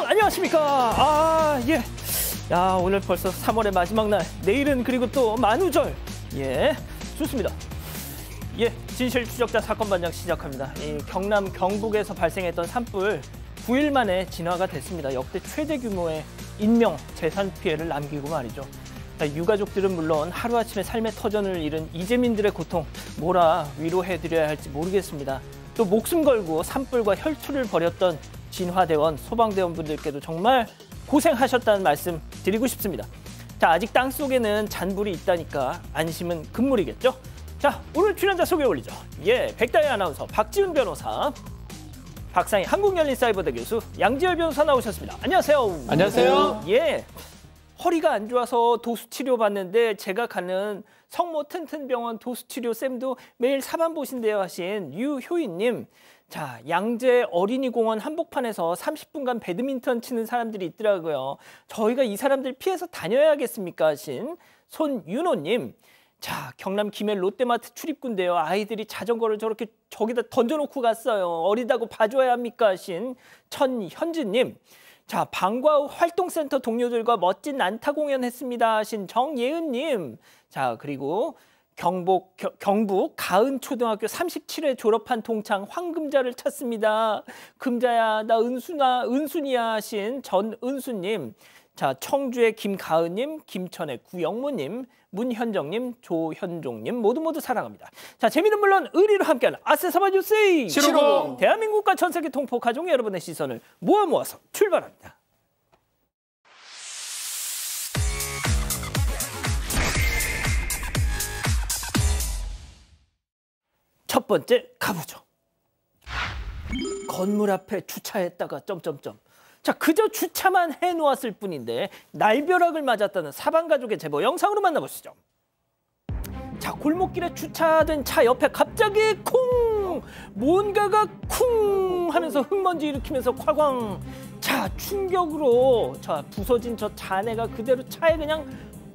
안녕하십니까. 예. 야, 오늘 벌써 3월의 마지막 날. 내일은 그리고 또 만우절. 예, 좋습니다. 예, 진실 추적자 사건 반장 시작합니다. 이 경남 경북에서 발생했던 산불 9일 만에 진화가 됐습니다. 역대 최대 규모의 인명, 재산 피해를 남기고 말이죠. 유가족들은 물론 하루아침에 삶의 터전을 잃은 이재민들의 고통 뭐라 위로해드려야 할지 모르겠습니다. 또 목숨 걸고 산불과 혈투를 벌였던 진화대원, 소방대원분들께도 정말 고생하셨다는 말씀 드리고 싶습니다. 자, 아직 땅속에는 잔불이 있다니까 안심은 금물이겠죠? 자, 오늘 출연자 소개 올리죠. 예, 백다혜 아나운서, 박지훈 변호사, 박상희 한국열린사이버대 교수, 양지열 변호사 나오셨습니다. 안녕하세요. 안녕하세요. 예, 허리가 안 좋아서 도수치료 받는데 제가 가는 성모 튼튼병원 도수치료 쌤도 매일 사만 보신대요 하신 유효인님. 자, 양재 어린이공원 한복판에서 30분간 배드민턴 치는 사람들이 있더라고요. 저희가 이 사람들 피해서 다녀야겠습니까 하신 손윤호님. 자, 경남 김해 롯데마트 출입구인데요. 아이들이 자전거를 저렇게 저기다 던져놓고 갔어요. 어리다고 봐줘야 합니까 하신 천현진님. 자, 방과후 활동센터 동료들과 멋진 난타 공연했습니다 하신 정예은님. 자, 그리고 경북 가은초등학교 37회 졸업한 동창 황금자를 찾습니다. 금자야, 나 은순이야 하신 전은수님. 자, 청주의 김가은님, 김천의 구영모님, 문현정님, 조현종님 모두 사랑합니다. 자, 재미는 물론 의리로 함께하는 아세사바 뉴스 750. 대한민국과 전 세계 통포 가족 여러분의 시선을 모아서 출발합니다. 첫 번째 가보죠. 건물 앞에 주차했다가 점점점. 자, 그저 주차만 해놓았을 뿐인데 날벼락을 맞았다는 사방가족의 제보 영상으로 만나보시죠. 자, 골목길에 주차된 차 옆에 갑자기 쿵! 뭔가가 쿵! 하면서 흙먼지 일으키면서 쾅쾅! 자, 충격으로 부서진 저 잔해가 그대로 차에 그냥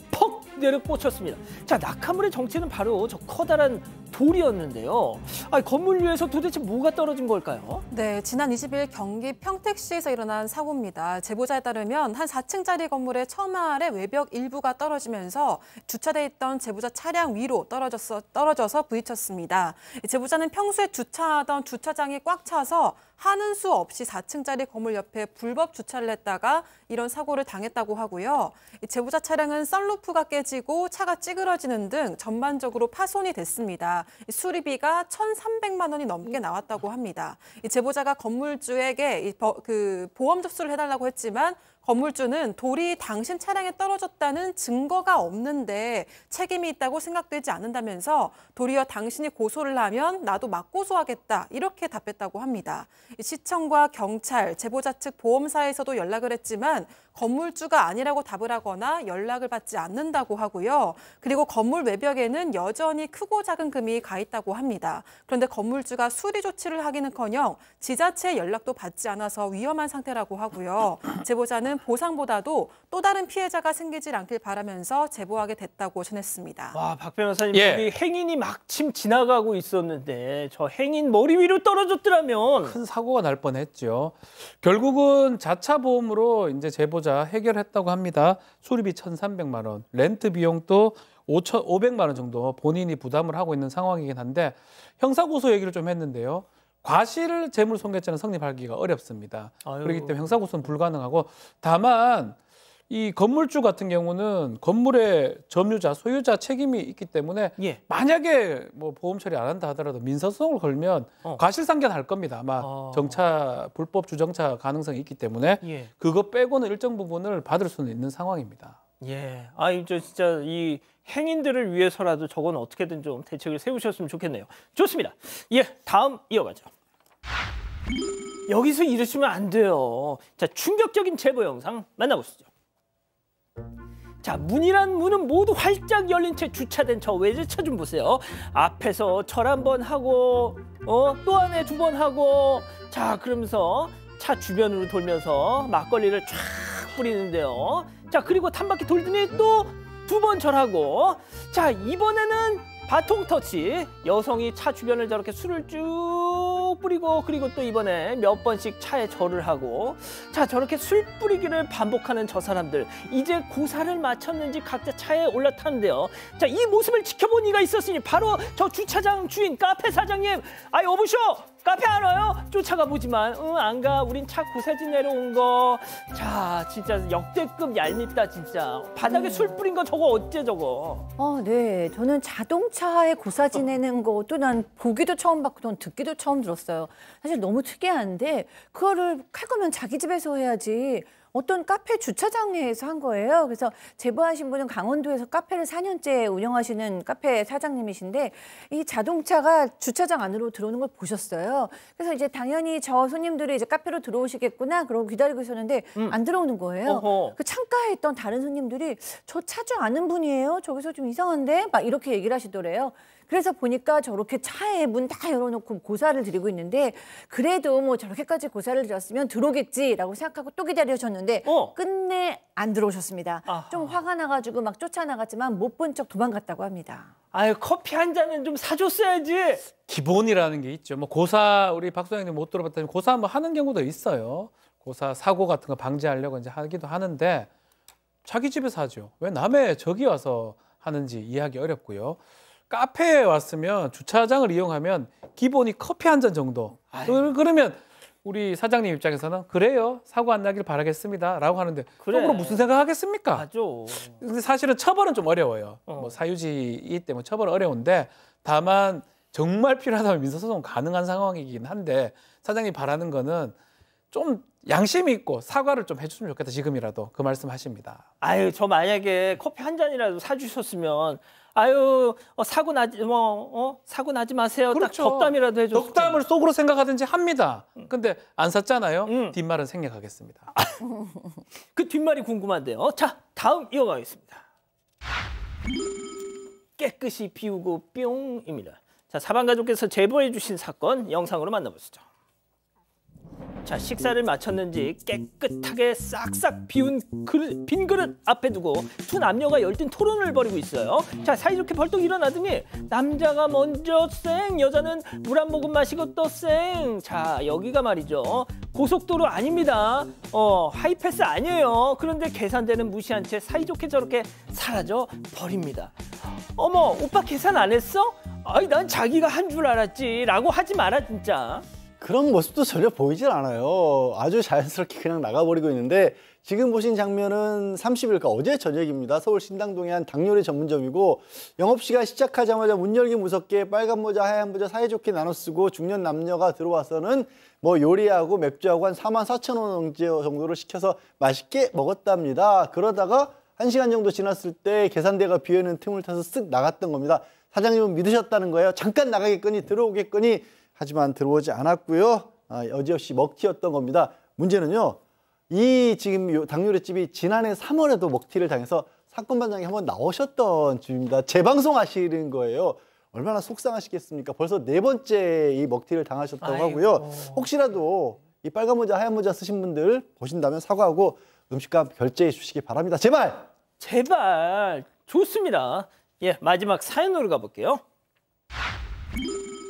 퍽! 내려 꽂혔습니다. 자, 낙하물의 정체는 바로 저 커다란 돌이었는데요. 건물 위에서 도대체 뭐가 떨어진 걸까요? 네, 지난 20일 경기 평택시에서 일어난 사고입니다. 제보자에 따르면 한 4층짜리 건물의 처마의 외벽 일부가 떨어지면서 주차돼 있던 제보자 차량 위로 떨어져서 부딪혔습니다. 제보자는 평소에 주차하던 주차장이 꽉 차서 하는 수 없이 4층짜리 건물 옆에 불법 주차를 했다가 이런 사고를 당했다고 하고요. 제보자 차량은 썬루프가 깨지고 차가 찌그러지는 등 전반적으로 파손이 됐습니다. 수리비가 1,300만 원이 넘게 나왔다고 합니다. 제보자가 건물주에게 보험 접수를 해달라고 했지만 건물주는 돌이 당신 차량에 떨어졌다는 증거가 없는데 책임이 있다고 생각되지 않는다면서 도리어 당신이 고소를 하면 나도 맞고소하겠다 이렇게 답했다고 합니다. 시청과 경찰, 제보자 측 보험사에서도 연락을 했지만 건물주가 아니라고 답을 하거나 연락을 받지 않는다고 하고요. 그리고 건물 외벽에는 여전히 크고 작은 금이 가 있다고 합니다. 그런데 건물주가 수리 조치를 하기는커녕 지자체의 연락도 받지 않아서 위험한 상태라고 하고요. 제보자는 보상보다도 또 다른 피해자가 생기지 않길 바라면서 제보하게 됐다고 전했습니다. 와, 박 변호사님, 여기 행인이 마침 지나가고 있었는데 저 행인 머리 위로 떨어졌더라면 큰 사고가 날 뻔했죠. 결국은 자차 보험으로 이제 제보자 해결했다고 합니다. 수리비 1,300만 원, 렌트 비용도 500만 원 정도 본인이 부담을 하고 있는 상황이긴 한데 형사고소 얘기를 좀 했는데요. 과실 재물손괴죄는 성립하기가 어렵습니다. 그렇기 때문에 형사고소는 불가능하고 다만 이 건물주 같은 경우는 건물의 점유자, 소유자 책임이 있기 때문에 만약에 뭐 보험 처리 안 한다 하더라도 민사소송을 걸면 과실상계할 겁니다. 아마 정차, 불법 주정차 가능성이 있기 때문에 그거 빼고는 일정 부분을 받을 수는 있는 상황입니다. 예, 진짜 이 행인들을 위해서라도 저건 어떻게든 좀 대책을 세우셨으면 좋겠네요. 좋습니다. 예, 다음 이어가죠. 여기서 이러시면 안 돼요. 자, 충격적인 제보 영상 만나보시죠. 자, 문이란 문은 모두 활짝 열린 채 주차된 저 외제차 좀 보세요. 앞에서 절 한 번 하고 또 안에 2번 하고 자, 그러면서 차 주변으로 돌면서 막걸리를 쫙 뿌리는데요. 자, 그리고 한 바퀴 돌더니 또 2번 절하고 자, 이번에는 바통 터치. 여성이 차 주변을 저렇게 술을 쭉 뿌리고 그리고 또 이번에 몇 번씩 차에 절을 하고 자 저렇게 술 뿌리기를 반복하는 저 사람들 이제 고사를 마쳤는지 각자 차에 올라타는데요. 자 이 모습을 지켜본 이가 있었으니 바로 저 주차장 주인 카페 사장님 아 여보쇼 카페 안 와요? 쫓아가 보지만 응 안 가. 우린 차 고사 지내러 온 거. 자 진짜 역대급 얄밉다 진짜. 바닥에 술 뿌린 거 저거 어째 저거. 네. 저는 자동차에 고사 지내는 것도 난 보기도 처음 봤고 듣기도 처음 들었어요. 사실 너무 특이한데 그거를 할 거면 자기 집에서 해야지. 어떤 카페 주차장에서 한 거예요. 그래서 제보하신 분은 강원도에서 카페를 4년째 운영하시는 카페 사장님이신데 이 자동차가 주차장 안으로 들어오는 걸 보셨어요. 그래서 이제 당연히 저 손님들이 이제 카페로 들어오시겠구나 그러고 기다리고 있었는데 안 들어오는 거예요. 어허. 그 창가에 있던 다른 손님들이 저 차주 아는 분이에요. 저기서 좀 이상한데 막 이렇게 얘기를 하시더래요. 그래서 보니까 저렇게 차에 문 다 열어놓고 고사를 드리고 있는데 그래도 뭐 저렇게까지 고사를 드렸으면 들어오겠지라고 생각하고 또 기다리셨는데 끝내 안 들어오셨습니다. 아하. 좀 화가 나가지고 막 쫓아나갔지만 못 본 척 도망갔다고 합니다. 아유 커피 한 잔은 좀 사줬어야지. 기본이라는 게 있죠. 뭐 고사 우리 박 소장님 못 들어봤다면 고사 뭐 하는 경우도 있어요. 고사 사고 같은 거 방지하려고 이제 하기도 하는데 자기 집에서 하죠. 왜 남의 저기 와서 하는지 이해하기 어렵고요. 카페에 왔으면 주차장을 이용하면 기본이 커피 한 잔 정도. 그러면 우리 사장님 입장에서는 그래요. 사고 안 나길 바라겠습니다. 라고 하는데 그래. 속으로 무슨 생각하겠습니까? 맞아. 근데 사실은 처벌은 좀 어려워요. 뭐 사유지이기 때문에 처벌은 어려운데 다만 정말 필요하다면 민사소송 가능한 상황이긴 한데 사장님이 바라는 거는 좀 양심이 있고 사과를 좀 해줬으면 좋겠다. 지금이라도 그 말씀하십니다. 아유 저 만약에 커피 한 잔이라도 사주셨으면 아유 사고 나지 사고 나지 마세요. 그렇죠. 딱 덕담이라도 해줬을 덕담을 속으로 생각하든지 합니다. 근데 안 샀잖아요. 뒷말은 생략하겠습니다. 그 뒷말이 궁금한데요. 자 다음 이어가겠습니다. 깨끗이 비우고 뿅입니다. 자 사방가족께서 제보해 주신 사건 영상으로 만나보시죠. 자 식사를 마쳤는지 깨끗하게 싹싹 비운 빈 그릇 앞에 두고 두 남녀가 열띤 토론을 벌이고 있어요. 자 사이좋게 벌떡 일어나더니 남자가 먼저 쌩 여자는 물 한 모금 마시고 또 쌩. 자 여기가 말이죠 고속도로 아닙니다. 하이패스 아니에요. 그런데 계산대는 무시한 채 사이좋게 저렇게 사라져 버립니다. 어머 오빠 계산 안 했어? 아이 난 자기가 한 줄 알았지 라고 하지 마라 진짜. 그런 모습도 전혀 보이질 않아요. 아주 자연스럽게 그냥 나가버리고 있는데 지금 보신 장면은 30일, 그러니까 어제 저녁입니다. 서울 신당동의 한 닭요리 전문점이고 영업시간 시작하자마자 문 열기 무섭게 빨간 모자, 하얀 모자 사이좋게 나눠 쓰고 중년 남녀가 들어와서는 뭐 요리하고 맥주하고 한 44,000원 정도를 시켜서 맛있게 먹었답니다. 그러다가 1시간 정도 지났을 때 계산대가 비어있는 틈을 타서 쓱 나갔던 겁니다. 사장님은 믿으셨다는 거예요. 잠깐 나가겠거니 들어오겠거니 하지만 들어오지 않았고요. 여지없이 먹튀였던 겁니다. 문제는요. 이 지금 닭요리집이 지난해 3월에도 먹튀를 당해서 사건 반장이 한번 나오셨던 집입니다. 재방송하시는 거예요. 얼마나 속상하시겠습니까? 벌써 4번째 이 먹튀를 당하셨다고 하고요. 혹시라도 이 빨간 모자, 하얀 모자 쓰신 분들 보신다면 사과하고 음식값 결제해 주시기 바랍니다. 제발! 제발 좋습니다. 예 마지막 사연으로 가볼게요.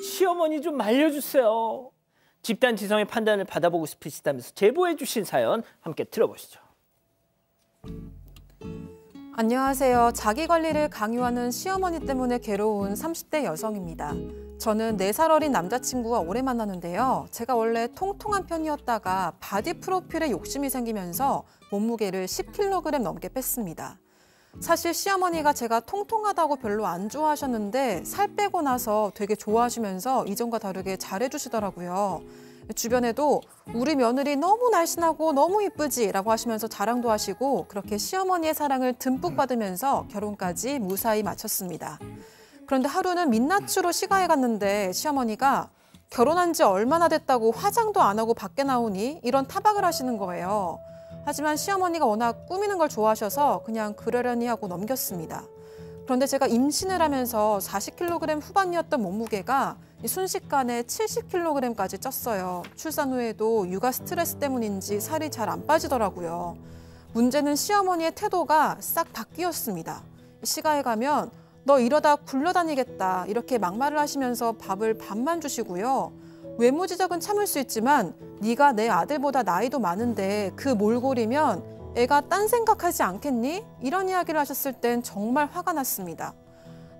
시어머니 좀 말려주세요. 집단 지성의 판단을 받아보고 싶으시다면서 제보해 주신 사연 함께 들어보시죠. 안녕하세요. 자기 관리를 강요하는 시어머니 때문에 괴로운 30대 여성입니다. 저는 4살 어린 남자친구와 오래 만나는데요. 제가 원래 통통한 편이었다가 바디 프로필에 욕심이 생기면서 몸무게를 10kg 넘게 뺐습니다. 사실 시어머니가 제가 통통하다고 별로 안 좋아하셨는데 살 빼고 나서 되게 좋아하시면서 이전과 다르게 잘해주시더라고요. 주변에도 우리 며느리 너무 날씬하고 너무 이쁘지 라고 하시면서 자랑도 하시고 그렇게 시어머니의 사랑을 듬뿍 받으면서 결혼까지 무사히 마쳤습니다. 그런데 하루는 민낯으로 시가에 갔는데 시어머니가 결혼한 지 얼마나 됐다고 화장도 안 하고 밖에 나오니 이런 타박을 하시는 거예요. 하지만 시어머니가 워낙 꾸미는 걸 좋아하셔서 그냥 그러려니 하고 넘겼습니다. 그런데 제가 임신을 하면서 40kg 후반이었던 몸무게가 순식간에 70kg까지 쪘어요. 출산 후에도 육아 스트레스 때문인지 살이 잘 안 빠지더라고요. 문제는 시어머니의 태도가 싹 바뀌었습니다. 시가에 가면 너 이러다 굴러다니겠다 이렇게 막말을 하시면서 밥을 반만 주시고요. 외모 지적은 참을 수 있지만 네가 내 아들보다 나이도 많은데 그 몰골이면 애가 딴 생각하지 않겠니? 이런 이야기를 하셨을 땐 정말 화가 났습니다.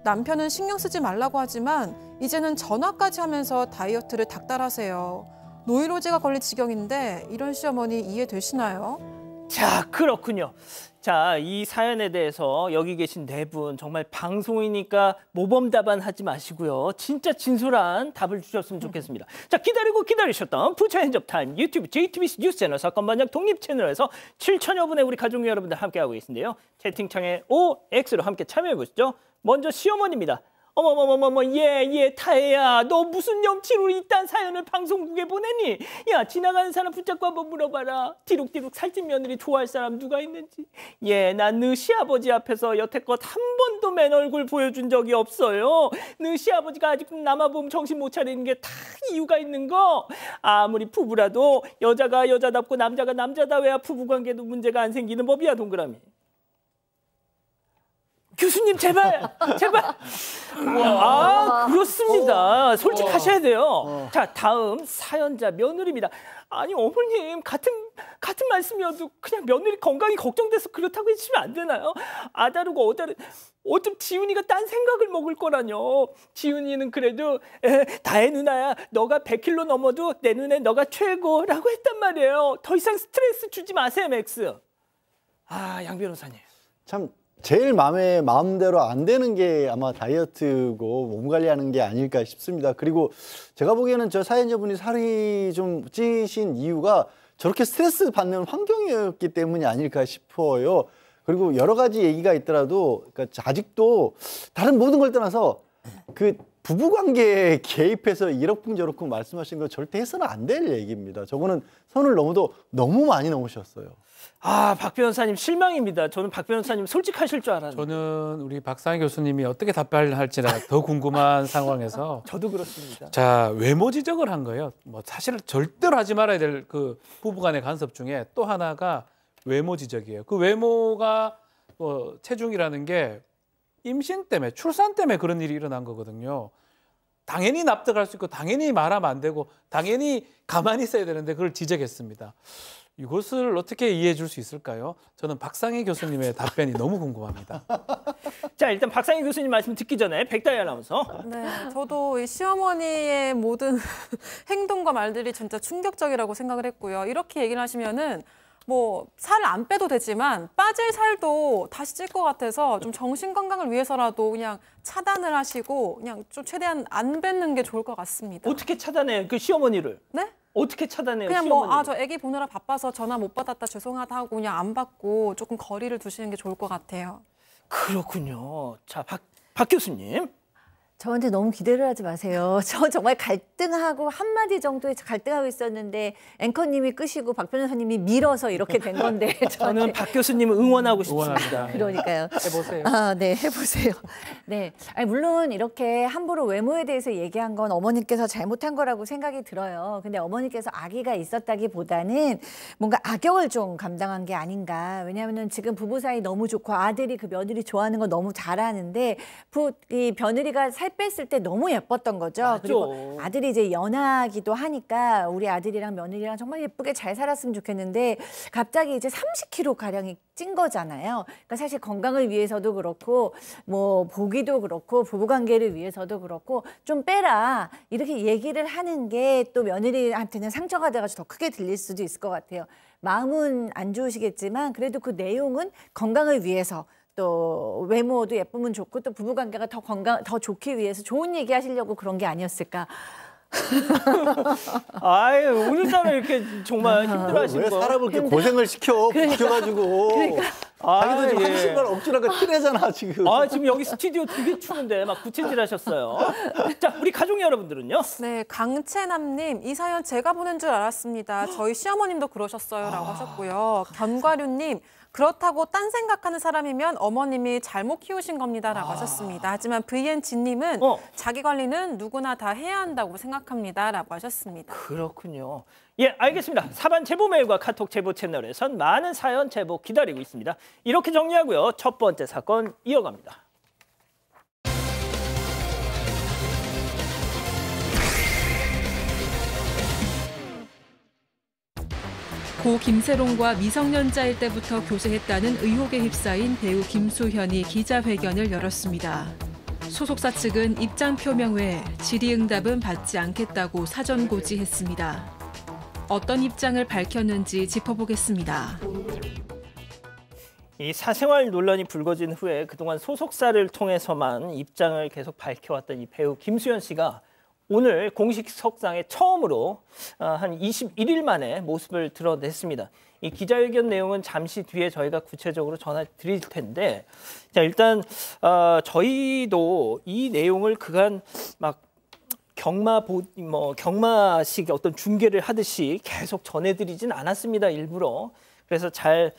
남편은 신경 쓰지 말라고 하지만 이제는 전화까지 하면서 다이어트를 닥달하세요. 노이로제가 걸릴 지경인데 이런 시어머니 이해되시나요? 자, 그렇군요. 자, 이 사연에 대해서 여기 계신 네 분 정말 방송이니까 모범 답안 하지 마시고요. 진짜 진솔한 답을 주셨으면 좋겠습니다. 자, 기다리고 기다리셨던 부처 핸즈업 타임 유튜브 JTBC 뉴스 채널 사건 반장 독립 채널에서 7천여 분의 우리 가족 여러분들 함께하고 계신데요. 채팅창에 OX로 함께 참여해 보시죠. 먼저 시어머니입니다. 어머머머머머, 예, 타혜야, 너 무슨 염치로 이딴 사연을 방송국에 보내니? 야, 지나가는 사람 붙잡고 한번 물어봐라. 뒤룩뒤룩 살찐 며느리 좋아할 사람 누가 있는지. 예, 난 너 시아버지 앞에서 여태껏 한 번도 맨 얼굴 보여준 적이 없어요. 너 시아버지가 아직도 나만 보면 정신 못 차리는 게 다 이유가 있는 거. 아무리 부부라도 여자가 여자답고 남자가 남자다워야 부부관계도 문제가 안 생기는 법이야, 동그라미. 교수님 제발. 아, 그렇습니다. 솔직하셔야 돼요. 자, 다음 사연자 며느리입니다. 아니, 어머님 같은 말씀이어도 그냥 며느리 건강이 걱정돼서 그렇다고 해주시면 안 되나요? 아다르고 어다르. 어쩜 지훈이가 딴 생각을 먹을 거라뇨. 지훈이는 그래도 다혜 누나야, 너가 100kg 넘어도 내 눈에 너가 최고라고 했단 말이에요. 더 이상 스트레스 주지 마세요, 맥스. 아, 양 변호사님. 참 제일 마음대로 안 되는 게 아마 다이어트고 몸 관리하는 게 아닐까 싶습니다. 그리고 제가 보기에는 저 사연자분이 살이 좀 찌신 이유가 저렇게 스트레스 받는 환경이었기 때문이 아닐까 싶어요. 그리고 여러 가지 얘기가 있더라도 그러니까 아직도 다른 모든 걸 떠나서 그 부부관계에 개입해서 이러쿵저러쿵 말씀하신 거 절대 해서는 안 될 얘기입니다. 저거는 선을 너무 많이 넘으셨어요. 아, 박 변호사님 실망입니다. 저는 박 변호사님 솔직하실 줄 알았는데. 저는 우리 박상희 교수님이 어떻게 답변을 할지가 더 궁금한 상황에서 저도 그렇습니다. 자, 외모 지적을 한 거예요. 뭐 사실 절대로 하지 말아야 될 그 부부간의 간섭 중에 또 하나가 외모 지적이에요. 그 외모가 뭐 체중이라는 게 임신 때문에 출산 때문에 그런 일이 일어난 거거든요. 당연히 납득할 수 있고 당연히 말하면 안 되고 당연히 가만히 있어야 되는데 그걸 지적했습니다. 이것을 어떻게 이해해 줄 수 있을까요? 저는 박상희 교수님의 답변이 너무 궁금합니다. 자, 일단 박상희 교수님 말씀 듣기 전에 백다희 아나운서. 네, 저도 이 시어머니의 모든 행동과 말들이 진짜 충격적이라고 생각을 했고요. 이렇게 얘기를 하시면은 뭐 살 안 빼도 되지만 빠질 살도 다시 찔 것 같아서 좀 정신 건강을 위해서라도 그냥 차단을 하시고 그냥 좀 최대한 안 뱉는 게 좋을 것 같습니다. 어떻게 차단해요? 그 시어머니를? 네? 어떻게 차단해요? 그냥 시어머니를? 저 애기 보느라 바빠서 전화 못 받았다 죄송하다 하고 그냥 안 받고 조금 거리를 두시는 게 좋을 것 같아요. 그렇군요. 자, 박 교수님. 저한테 너무 기대를 하지 마세요. 저 정말 갈등하고 한마디 정도의 갈등하고 있었는데 앵커님이 끄시고 박 변호사님이 밀어서 이렇게 된 건데 저는 박 교수님을 응원하고 싶습니다. 그러니까요. 해보세요. 아, 네, 해보세요. 네, 아니, 물론 이렇게 함부로 외모에 대해서 얘기한 건 어머니께서 잘못한 거라고 생각이 들어요. 근데 어머니께서 아기가 있었다기보다는 뭔가 악역을 좀 감당한 게 아닌가. 왜냐하면 지금 부부 사이 너무 좋고 아들이 그 며느리 좋아하는 거 너무 잘하는데 이 며느리가 살 뺐을 때 너무 예뻤던 거죠. 맞죠. 그리고 아들이 이제 연하기도 하니까 우리 아들이랑 며느리랑 정말 예쁘게 잘 살았으면 좋겠는데 갑자기 이제 30kg 가량이 찐 거잖아요. 그러니까 사실 건강을 위해서도 그렇고 뭐 보기도 그렇고 부부관계를 위해서도 그렇고 좀 빼라 이렇게 얘기를 하는 게 또 며느리한테는 상처가 돼가지고 더 크게 들릴 수도 있을 것 같아요. 마음은 안 좋으시겠지만 그래도 그 내용은 건강을 위해서 또 외모도 예쁘면 좋고 또 부부관계가 더 좋기 위해서 좋은 얘기 하시려고 그런 게 아니었을까. 아유, 오늘따라 이렇게 정말 힘들어하시는 왜 거. 사람을 이렇게 고생을 시켜 붙여가지고 자기도 지금 하고 싶은 걸 억지로 티내잖아 지금. 아, 지금 여기 스튜디오 되게 추운데 막 부채질하셨어요. 자, 우리 가족 여러분들은요? 네, 강채남님 이 사연 제가 보낸 줄 알았습니다. 저희 시어머님도 그러셨어요라고 하셨고요. 견과류님 그렇다고 딴 생각하는 사람이면 어머님이 잘못 키우신 겁니다라고 하셨습니다. 하지만 VNG님은 자기 관리는 누구나 다 해야 한다고 생각합니다라고 하셨습니다. 그렇군요. 예, 알겠습니다. 사반 제보 메일과 카톡 제보 채널에선 많은 사연 제보 기다리고 있습니다. 이렇게 정리하고요. 첫 번째 사건 이어갑니다. 고 김세론과 미성년자일 때부터 교제했다는 의혹에 휩싸인 배우 김수현이 기자회견을 열었습니다. 소속사 측은 입장 표명 외에 질의응답은 받지 않겠다고 사전 고지했습니다. 어떤 입장을 밝혔는지 짚어보겠습니다. 이 사생활 논란이 불거진 후에 그동안 소속사를 통해서만 입장을 계속 밝혀왔던 이 배우 김수현 씨가 오늘 공식 석상에 처음으로 한 21일 만에 모습을 드러냈습니다. 이 기자회견 내용은 잠시 뒤에 저희가 구체적으로 전해 드릴 텐데, 자, 일단 저희도 이 내용을 그간 막 경마식 어떤 중계를 하듯이 계속 전해드리진 않았습니다, 일부러. 그래서 잘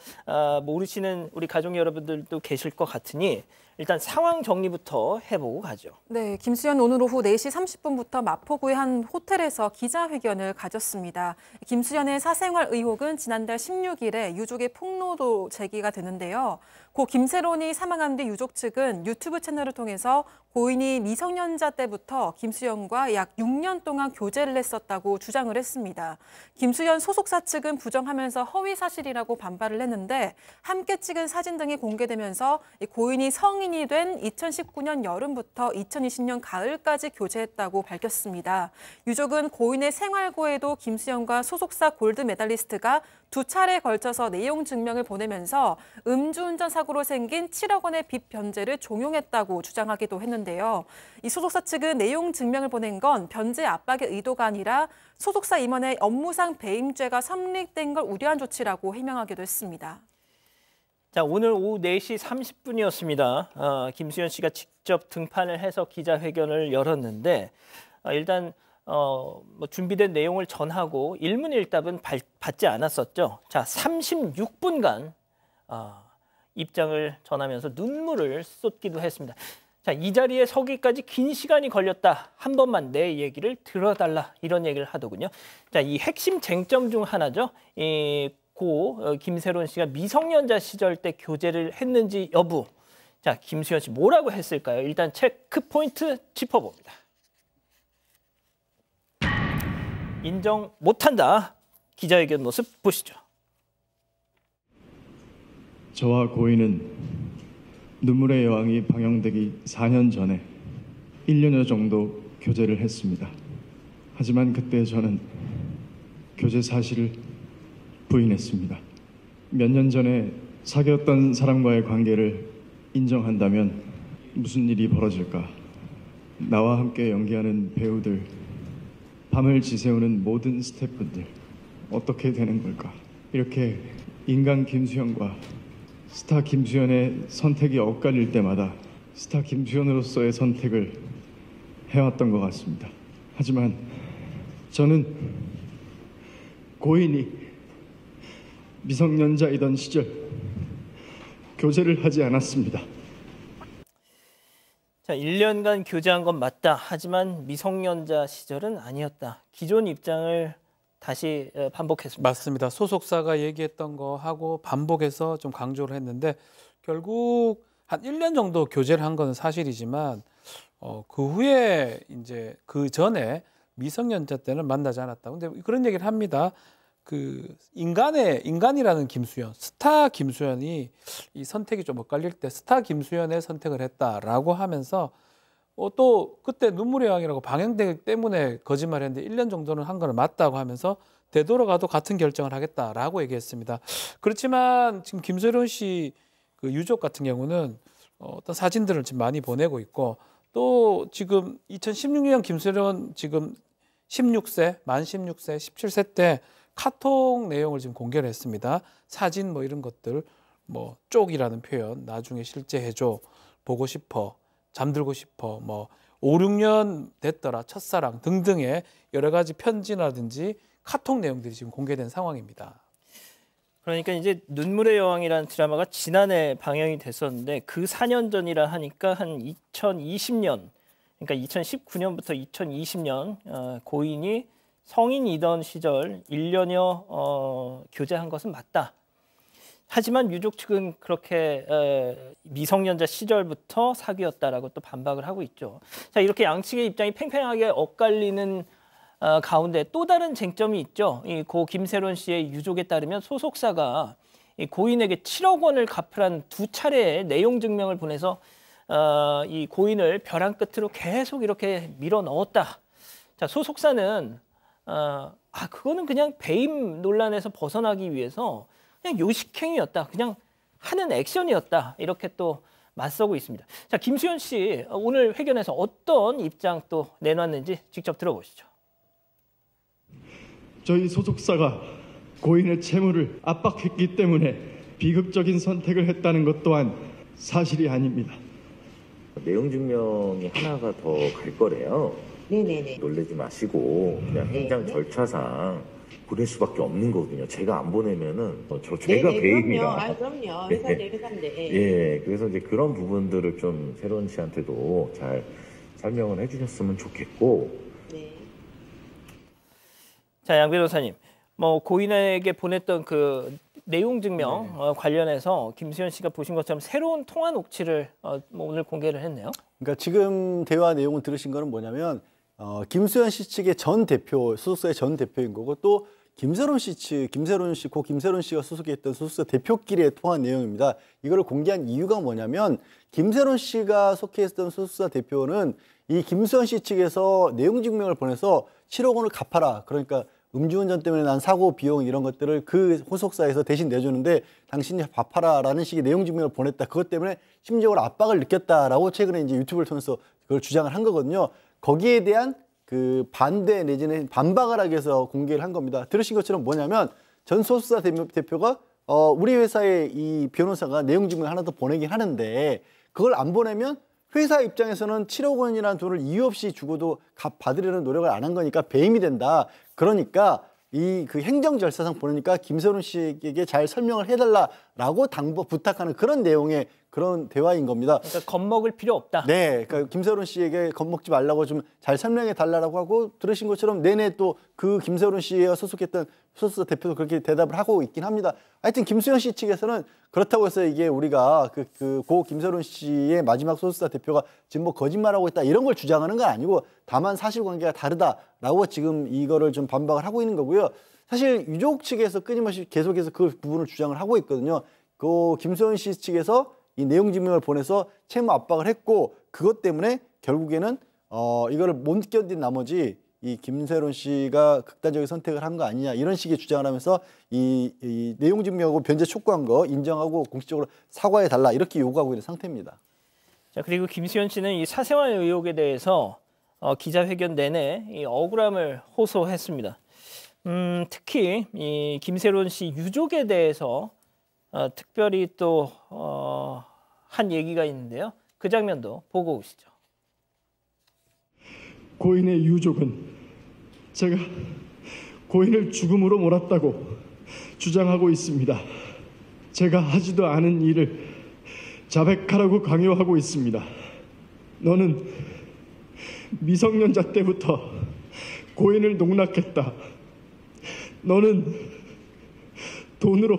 모르시는 우리 가족 여러분들도 계실 것 같으니 일단 상황 정리부터 해보고 가죠. 네, 김수현 오늘 오후 4시 30분부터 마포구의 한 호텔에서 기자회견을 가졌습니다. 김수현의 사생활 의혹은 지난달 16일에 유족의 폭로도 제기가 되는데요. 고 김세론이 사망한 뒤 유족 측은 유튜브 채널을 통해서 고인이 미성년자 때부터 김수현과 약 6년 동안 교제를 했었다고 주장을 했습니다. 김수현 소속사 측은 부정하면서 허위 사실이라고 반발을 했는데 함께 찍은 사진 등이 공개되면서 고인이 성인이 된 2019년 여름부터 2020년 가을까지 교제했다고 밝혔습니다. 유족은 고인의 생활고에도 김수현과 소속사 골드 메달리스트가 2차례에 걸쳐서 내용 증명을 보내면서 음주운전 사고로 생긴 7억 원의 빚 변제를 종용했다고 주장하기도 했는데요. 이 소속사 측은 내용 증명을 보낸 건 변제 압박의 의도가 아니라 소속사 임원의 업무상 배임죄가 성립된 걸 우려한 조치라고 해명하기도 했습니다. 자, 오늘 오후 4시 30분이었습니다. 김수현 씨가 직접 등판을 해서 기자회견을 열었는데 일단 준비된 내용을 전하고 일문일답은 받지 않았었죠. 자, 36분간 입장을 전하면서 눈물을 쏟기도 했습니다. 자, 이 자리에 서기까지 긴 시간이 걸렸다. 한 번만 내 얘기를 들어달라. 이런 얘기를 하더군요. 자, 이 핵심 쟁점 중 하나죠. 고 김세론 씨가 미성년자 시절 때 교제를 했는지 여부. 자, 김수현 씨 뭐라고 했을까요? 일단 체크 포인트 짚어봅니다. 인정 못한다. 기자회견 모습 보시죠. 저와 고인은 눈물의 여왕이 방영되기 4년 전에 1년여 정도 교제를 했습니다. 하지만 그때 저는 교제 사실을 부인했습니다. 몇 년 전에 사귀었던 사람과의 관계를 인정한다면 무슨 일이 벌어질까? 나와 함께 연기하는 배우들, 밤을 지새우는 모든 스태프분들 어떻게 되는 걸까? 이렇게 인간 김수현과 스타 김수현의 선택이 엇갈릴 때마다 스타 김수현으로서의 선택을 해왔던 것 같습니다. 하지만 저는 고인이 미성년자이던 시절 교제를 하지 않았습니다. 자, 1년간 교제한 건 맞다. 하지만 미성년자 시절은 아니었다. 기존 입장을 다시 반복했습니다. 맞습니다. 소속사가 얘기했던 거 하고 반복해서 좀 강조를 했는데 결국 한 1년 정도 교제를 한 건 사실이지만 그 후에 이제 그 전에 미성년자 때는 만나지 않았다. 근데 그런 얘기를 합니다. 그 인간이라는 김수현, 스타 김수현이 이 선택이 좀 엇갈릴 때 스타 김수현의 선택을 했다라고 하면서 또 그때 눈물의 여왕이라고 방영되기 때문에 거짓말했는데 1년 정도는 한 거는 맞다고 하면서 되돌아가도 같은 결정을 하겠다라고 얘기했습니다. 그렇지만 지금 김세론 씨 그 유족 같은 경우는 어떤 사진들을 지금 많이 보내고 있고 또 지금 2016년 김세론 지금 16세, 만 16세, 17세 때 카톡 내용을 지금 공개를 했습니다. 사진 뭐 이런 것들, 뭐 쪽이라는 표현, 나중에 실제 해줘, 보고 싶어, 잠들고 싶어, 뭐 5, 6년 됐더라, 첫사랑 등등의 여러 가지 편지라든지 카톡 내용들이 지금 공개된 상황입니다. 그러니까 이제 눈물의 여왕이라는 드라마가 지난해 방영이 됐었는데 그 4년 전이라 하니까 한 2020년, 그러니까 2019년부터 2020년 고인이 성인이던 시절 1년여 교제한 것은 맞다. 하지만 유족 측은 그렇게 미성년자 시절부터 사귀었다라고 또 반박을 하고 있죠. 자, 이렇게 양측의 입장이 팽팽하게 엇갈리는 가운데 또 다른 쟁점이 있죠. 이 고 김세론 씨의 유족에 따르면 소속사가 이 고인에게 7억 원을 갚으란 2차례의 내용 증명을 보내서 이 고인을 벼랑 끝으로 계속 이렇게 밀어 넣었다. 자, 소속사는 그거는 그냥 배임 논란에서 벗어나기 위해서 그냥 요식행위였다. 그냥 하는 액션이었다. 이렇게 또 맞서고 있습니다. 자, 김수현 씨 오늘 회견에서 어떤 입장 또 내놨는지 직접 들어보시죠. 저희 소속사가 고인의 채무를 압박했기 때문에 비극적인 선택을 했다는 것 또한 사실이 아닙니다. 내용 증명이 하나가 더 갈 거래요. 네네네. 놀라지 마시고 그냥 행정 절차상 보낼 수밖에 없는 거거든요. 제가 안 보내면은 제가 배임이라. 그럼요. 회사인데. 예, 그래서 이제 그런 부분들을 좀 세론 씨한테도 잘 설명을 해주셨으면 좋겠고. 네. 자, 양 변호사님, 뭐 고인에게 보냈던 그 내용 증명 관련해서 김수현 씨가 보신 것처럼 새로운 통화 녹취를 뭐 오늘 공개를 했네요. 그러니까 지금 대화 내용을 들으신 거는 뭐냐면 김수현 씨 측의 전 대표, 소속사의 전 대표인 거고 또 김세론 씨 측, 고 김세론 씨가 소속했던 소속사 대표끼리의 통화 내용입니다. 이거를 공개한 이유가 뭐냐면 김세론 씨가 속해 있었던 소속사 대표는 이 김수현 씨 측에서 내용 증명을 보내서 7억 원을 갚아라. 그러니까 음주운전 때문에 난 사고 비용 이런 것들을 그 소속사에서 대신 내주는데 당신이 갚아라라는 식의 내용 증명을 보냈다. 그것 때문에 심리적으로 압박을 느꼈다라고 최근에 이제 유튜브를 통해서 그걸 주장을 한 거거든요. 거기에 대한 그 반대 내지는 반박을 하기 위해서 공개를 한 겁니다. 들으신 것처럼 뭐냐면 전 소속사 대표가 우리 회사의 이 변호사가 내용 증명 하나 더 보내긴 하는데 그걸 안 보내면 회사 입장에서는 7억 원이라는 돈을 이유 없이 주고도 받으려는 노력을 안 한 거니까 배임이 된다. 그러니까 이 그 행정 절차상 보내니까 김세론 씨에게 잘 설명을 해달라라고 부탁하는 그런 내용의 그런 대화인 겁니다. 그러니까 겁먹을 필요 없다. 네, 그러니까 김세론 씨에게 겁먹지 말라고 좀 잘 설명해 달라고 하고 들으신 것처럼 내내 또 그 김세론 씨가 소속했던 소속사 대표도 그렇게 대답을 하고 있긴 합니다. 하여튼 김수현 씨 측에서는 그렇다고 해서 이게 우리가 고 김세론 씨의 마지막 소속사 대표가 지금 뭐 거짓말하고 있다 이런 걸 주장하는 건 아니고 다만 사실관계가 다르다라고 지금 이거를 좀 반박을 하고 있는 거고요. 사실 유족 측에서 끊임없이 계속해서 그 부분을 주장을 하고 있거든요. 그 김수현 씨 측에서 이 내용 증명을 보내서 채무 압박을 했고 그것 때문에 결국에는 이거를 못 견딘 나머지 이 김세론 씨가 극단적인 선택을 한 거 아니냐 이런 식의 주장을 하면서 이 내용 증명하고 변제 촉구한 거 인정하고 공식적으로 사과해 달라 이렇게 요구하고 있는 상태입니다. 자, 그리고 김수현 씨는 이 사생활 의혹에 대해서 기자회견 내내 이 억울함을 호소했습니다. 특히 이 김세론 씨 유족에 대해서 특별히 또 한 얘기가 있는데요. 그 장면도 보고 오시죠. 고인의 유족은 제가 고인을 죽음으로 몰았다고 주장하고 있습니다. 제가 하지도 않은 일을 자백하라고 강요하고 있습니다. 너는 미성년자 때부터 고인을 농락했다. 너는 돈으로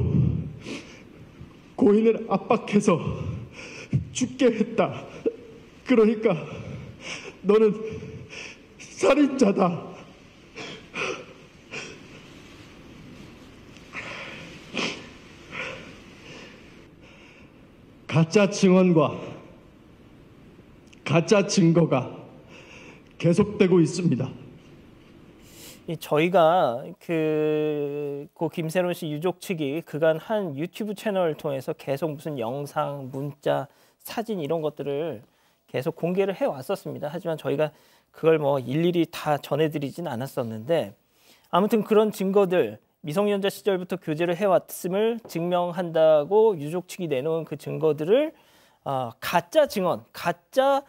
고인을 압박해서 죽게 했다. 그러니까 너는 살인자다. 가짜 증언과 가짜 증거가 계속되고 있습니다. 저희가 고 김세론 씨 유족 측이 그간 한 유튜브 채널을 통해서 계속 무슨 영상, 문자, 사진 이런 것들을 계속 공개를 해왔었습니다. 하지만 저희가 그걸 뭐 일일이 다 전해드리진 않았었는데 아무튼 그런 증거들 미성년자 시절부터 교제를 해왔음을 증명한다고 유족 측이 내놓은 그 증거들을 가짜 증언, 가짜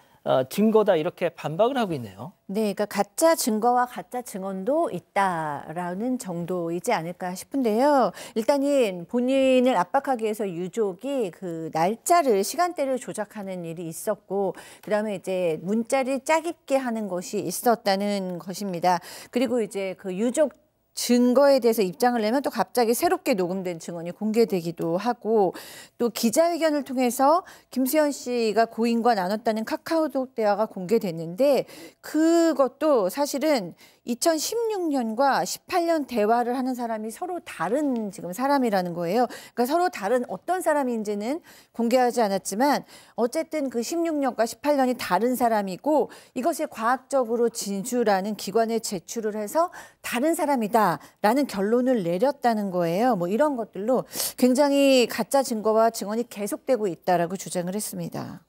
증거다 이렇게 반박을 하고 있네요. 네, 그러니까 가짜 증거와 가짜 증언도 있다라는 정도이지 않을까 싶은데요. 일단은 본인을 압박하기 위해서 유족이 그 날짜를 시간대를 조작하는 일이 있었고, 그다음에 이제 문자를 짜깁게 하는 것이 있었다는 것입니다. 그리고 이제 그 유족 증거에 대해서 입장을 내면 또 갑자기 새롭게 녹음된 증언이 공개되기도 하고, 또 기자회견을 통해서 김수현 씨가 고인과 나눴다는 카카오톡 대화가 공개됐는데 그것도 사실은 2016년과 18년 대화를 하는 사람이 서로 다른 지금 사람이라는 거예요. 그러니까 서로 다른 어떤 사람인지는 공개하지 않았지만 어쨌든 그 16년과 18년이 다른 사람이고 이것을 과학적으로 진술하는 기관에 제출을 해서 다른 사람이다라는 결론을 내렸다는 거예요. 뭐 이런 것들로 굉장히 가짜 증거와 증언이 계속되고 있다라고 주장을 했습니다.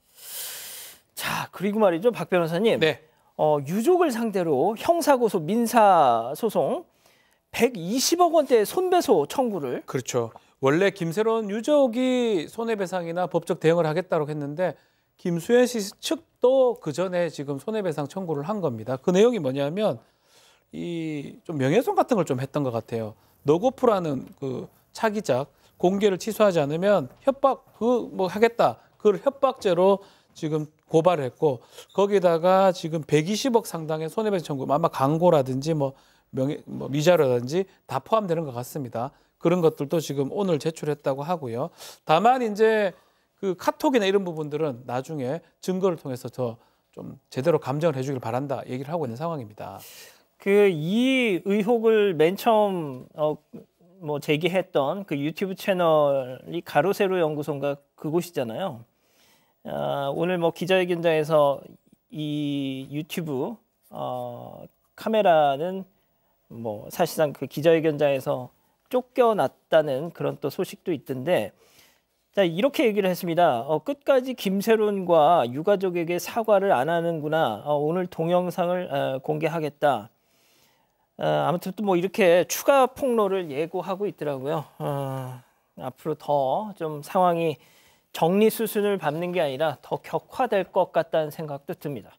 자, 그리고 말이죠, 박 변호사님. 네. 유족을 상대로 형사고소, 민사소송 120억 원대 손배소 청구를. 그렇죠. 원래 김세론 유족이 손해배상이나 법적 대응을 하겠다고 했는데 김수현 씨 측도 그 전에 지금 손해배상 청구를 한 겁니다. 그 내용이 뭐냐면 이 좀 명예훼손 같은 걸 좀 했던 것 같아요. 너고프라는 그 차기작 공개를 취소하지 않으면 협박 뭐 하겠다. 그걸 협박죄로 지금 고발을 했고 거기다가 지금 120억 상당의 손해배상 청구, 아마 광고라든지 뭐 미자료라든지 다 포함되는 것 같습니다. 그런 것들도 지금 오늘 제출했다고 하고요. 다만 이제 그 카톡이나 이런 부분들은 나중에 증거를 통해서 더 좀 제대로 감정을 해주길 바란다 얘기를 하고 있는 상황입니다. 그 이 의혹을 맨 처음 뭐 제기했던 그 유튜브 채널이 가로세로 연구소인가 그곳이잖아요. 오늘 뭐 기자회견장에서 이 유튜브 카메라는 뭐 사실상 그 기자회견장에서 쫓겨났다는 그런 또 소식도 있던데, 자, 이렇게 얘기를 했습니다. 끝까지 김세론과 유가족에게 사과를 안 하는구나. 오늘 동영상을 공개하겠다. 아무튼 또 뭐 이렇게 추가 폭로를 예고하고 있더라고요. 앞으로 더 좀 상황이 정리 수순을 밟는 게 아니라 더 격화될 것 같다는 생각도 듭니다.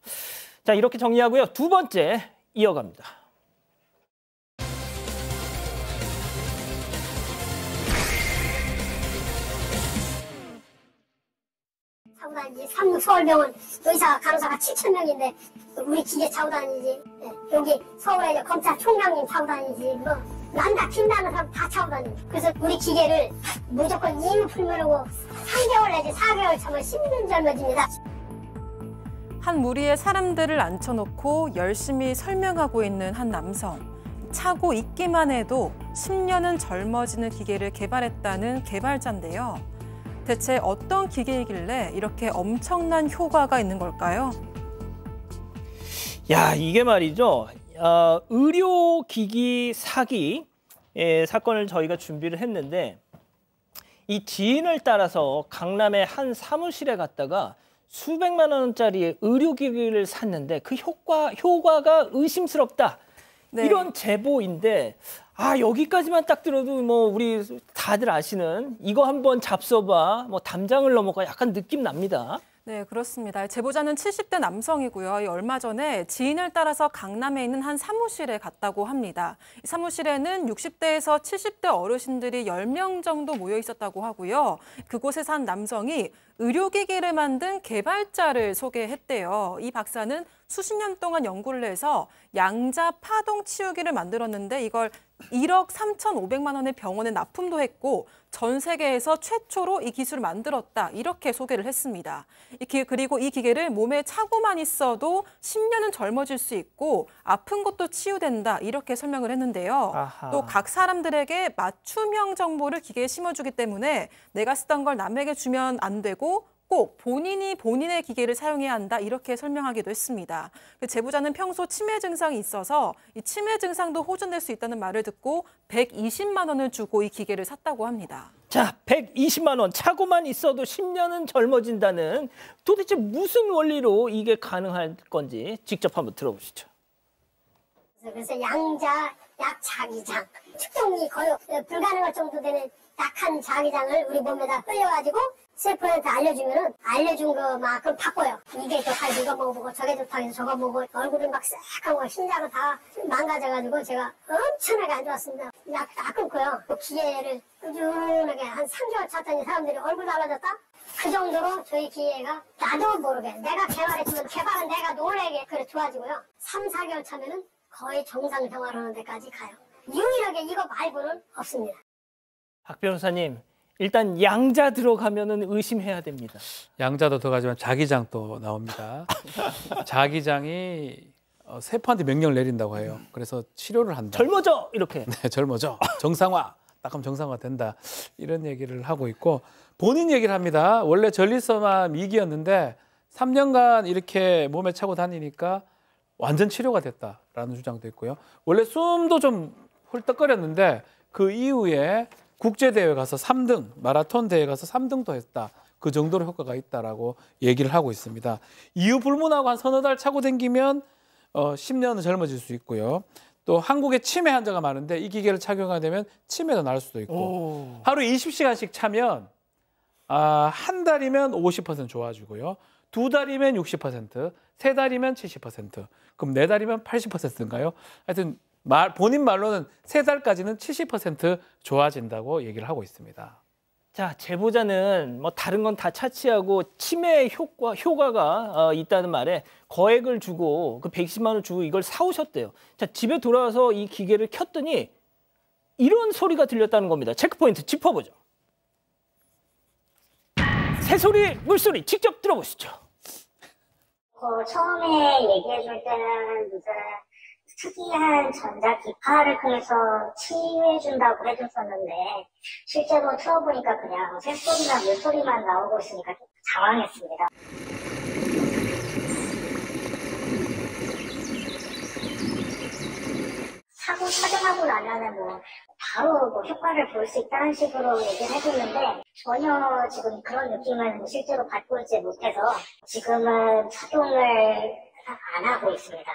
자, 이렇게 정리하고요. 두 번째 이어갑니다. 차고 다니지. 서울병원 의사 간호사가 7,000명인데 우리 기계 차고 다니지. 네. 여기 서울에 검찰총장님 차고 다니지. 뭐 난다 핀다는 사람 다 차고 다니지. 그래서 우리 기계를 무조건 임의 불문하고 3개월 내지 4개월 차면 10년 젊어집니다. 한 무리의 사람들을 앉혀놓고 열심히 설명하고 있는 한 남성. 차고 있기만 해도 10년은 젊어지는 기계를 개발했다는 개발자인데요. 대체 어떤 기계이길래 이렇게 엄청난 효과가 있는 걸까요? 야, 이게 말이죠. 의료기기 사기 사건을 저희가 준비를 했는데 이 지인을 따라서 강남의 한 사무실에 갔다가 수백만 원짜리 의료기기를 샀는데 그 효과가 의심스럽다. 네. 이런 제보인데 여기까지만 딱 들어도 뭐 우리 다들 아시는 이거 한번 잡숴봐 뭐 담장을 넘어가 약간 느낌 납니다. 네, 그렇습니다. 제보자는 70대 남성이고요. 얼마 전에 지인을 따라서 강남에 있는 한 사무실에 갔다고 합니다. 이 사무실에는 60대에서 70대 어르신들이 10명 정도 모여 있었다고 하고요. 그곳에 산 남성이 의료기기를 만든 개발자를 소개했대요. 이 박사는 수십 년 동안 연구를 해서 양자 파동 치유기를 만들었는데 이걸 1억 3,500만 원의 병원에 납품도 했고 전 세계에서 최초로 이 기술을 만들었다. 이렇게 소개를 했습니다. 그리고 이 기계를 몸에 차고만 있어도 10년은 젊어질 수 있고 아픈 것도 치유된다. 이렇게 설명을 했는데요. 또 각 사람들에게 맞춤형 정보를 기계에 심어주기 때문에 내가 쓰던 걸 남에게 주면 안 되고 꼭 본인이 본인의 기계를 사용해야 한다 이렇게 설명하기도 했습니다. 제보자는 평소 치매 증상이 있어서 이 치매 증상도 호전될 수 있다는 말을 듣고 120만 원을 주고 이 기계를 샀다고 합니다. 자, 120만 원 차고만 있어도 10년은 젊어진다는 도대체 무슨 원리로 이게 가능할 건지 직접 한번 들어보시죠. 그래서 양자, 약자기장, 측정이 거의 불가능할 정도 되는 약한 자기장을 우리 몸에다 흘려가지고 셰프한테 알려준 거만큼 바꿔요. 이게 좋다 이거 먹어보고 저게 좋다 해서 저거 먹고 얼굴이 막 쎄하고 심장은 다 망가져가지고 제가 엄청나게 안 좋았습니다. 약 다 끊고요. 그 기계를 꾸준하게 한 3개월 찼더니 사람들이 얼굴 달라졌다? 그 정도로 저희 기계가 나도 모르게 내가 개발했지만 개발은 내가 놀래게 그래 좋아지고요. 3, 4개월 차면은 거의 정상 생활하는 데까지 가요. 유일하게 이거 말고는 없습니다. 박 변호사님, 일단 양자 들어가면은 의심해야 됩니다. 양자도 들어가지만 자기장 또 나옵니다. 자기장이 세포한테 명령을 내린다고 해요. 그래서 치료를 한다. 젊어져 이렇게. 네, 젊어져. 정상화. 딱 하면 정상화 된다. 이런 얘기를 하고 있고 본인 얘기를 합니다. 원래 전립선암 2기였는데 3년간 이렇게 몸에 차고 다니니까 완전 치료가 됐다라는 주장도 있고요. 원래 숨도 좀 헐떡거렸는데 그 이후에 국제대회 가서 3등, 마라톤 대회 가서 3등도 했다. 그 정도로 효과가 있다라고 얘기를 하고 있습니다. 이후 불문하고 한 서너 달 차고 다니면 10년은 젊어질 수 있고요. 또 한국에 치매 환자가 많은데 이 기계를 착용하게 되면 치매도 날 수도 있고 하루 20시간씩 차면 한 달이면 50% 좋아지고요. 2달이면 60%, 3달이면 70%, 그럼 4달이면 80%인가요? 하여튼 본인 말로는 3달까지는 70% 좋아진다고 얘기를 하고 있습니다. 자, 제보자는 뭐 다른 건 다 차치하고 치매 효과가 있다는 말에 거액을 주고 그 120만 원 주고 이걸 사오셨대요. 자, 집에 돌아와서 이 기계를 켰더니 이런 소리가 들렸다는 겁니다. 체크포인트 짚어보죠. 새소리, 물소리 직접 들어보시죠. 처음에 얘기해줄 때는 이제 특이한 전자 기파를 통해서 치유해준다고 해줬었는데 실제로 틀어보니까 그냥 새소리나 물소리만 나오고 있으니까 좀 당황했습니다. 사고 사정하고 나면은 뭐 바로 뭐 효과를 볼 수 있다는 식으로 얘기를 해줬는데 전혀 지금 그런 느낌은 실제로 받고 있지 못해서 지금은 착용을 안 하고 있습니다.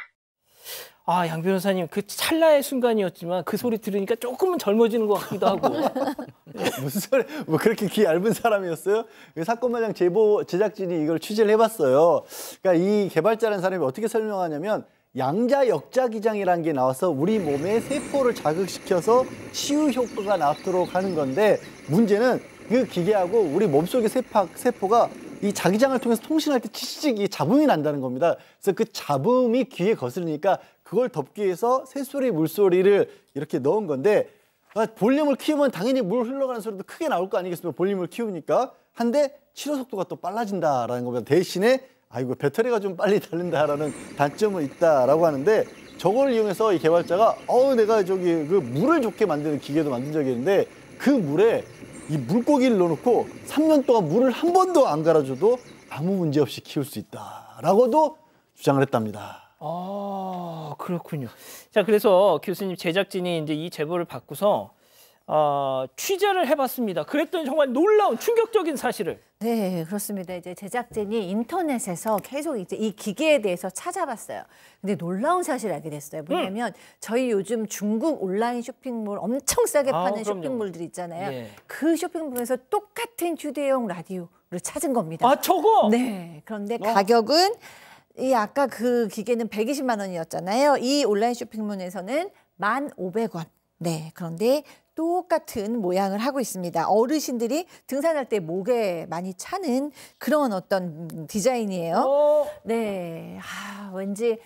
양 변호사님 그 찰나의 순간이었지만 그 소리 들으니까 조금은 젊어지는 것 같기도 하고. 무슨 소리? 뭐 그렇게 귀 얇은 사람이었어요? 사건 마장 제작진이 이걸 취재를 해봤어요. 그러니까 이 개발자라는 사람이 어떻게 설명하냐면 양자 역자기장이라는 게 나와서 우리 몸의 세포를 자극시켜서 치유 효과가 나도록 하는 건데 문제는 그 기계하고 우리 몸속의 세포가 이 자기장을 통해서 통신할 때 치치직 잡음이 난다는 겁니다. 그래서 그 잡음이 귀에 거슬리니까 그걸 덮기 위해서 새소리, 물소리를 이렇게 넣은 건데 볼륨을 키우면 당연히 물 흘러가는 소리도 크게 나올 거 아니겠습니까? 볼륨을 키우니까. 한데 치료 속도가 또 빨라진다라는 겁니다. 대신에 아이고 배터리가 좀 빨리 닳는다라는 단점은 있다라고 하는데 저걸 이용해서 이 개발자가 내가 그 물을 좋게 만드는 기계도 만든 적이 있는데 그 물에 이 물고기를 넣어놓고 3년 동안 물을 한 번도 안 갈아줘도 아무 문제 없이 키울 수 있다라고도 주장을 했답니다. 그렇군요. 자, 그래서 교수님 제작진이 이제 이 제보를 받고서 취재를 해봤습니다. 그랬더니 정말 놀라운 충격적인 사실을. 네, 그렇습니다. 이제 제작진이 인터넷에서 계속 이제 이 기계에 대해서 찾아봤어요. 근데 놀라운 사실을 알게 됐어요. 뭐냐면 저희 요즘 중국 온라인 쇼핑몰 엄청 싸게 파는 그럼요. 쇼핑몰들 있잖아요. 예. 그 쇼핑몰에서 똑같은 휴대용 라디오를 찾은 겁니다. 저거? 네. 그런데 가격은 아까 그 기계는 120만 원이었잖아요. 이 온라인 쇼핑몰에서는 1,500원. 네. 그런데 똑같은 모양을 하고 있습니다. 어르신들이 등산할 때 목에 많이 차는 그런 어떤 디자인이에요. 네. 왠지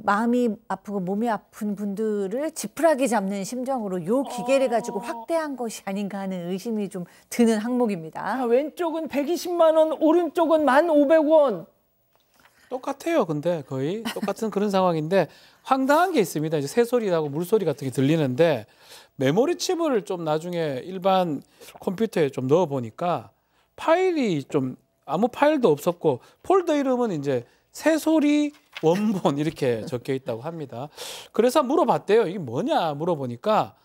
마음이 아프고 몸이 아픈 분들을 지푸라기 잡는 심정으로 이 기계를 가지고 확대한 것이 아닌가 하는 의심이 좀 드는 항목입니다. 왼쪽은 120만 원, 오른쪽은 1,500원. 똑같아요. 근데 거의 똑같은 그런 상황인데 황당한 게 있습니다. 이제 새소리하고 물소리 같은 게 들리는데 메모리 칩을 좀 나중에 일반 컴퓨터에 좀 넣어 보니까 파일이 좀 아무 파일도 없었고 폴더 이름은 이제 새소리 원본 이렇게 적혀 있다고 합니다. 그래서 물어봤대요. 이게 뭐냐 물어보니까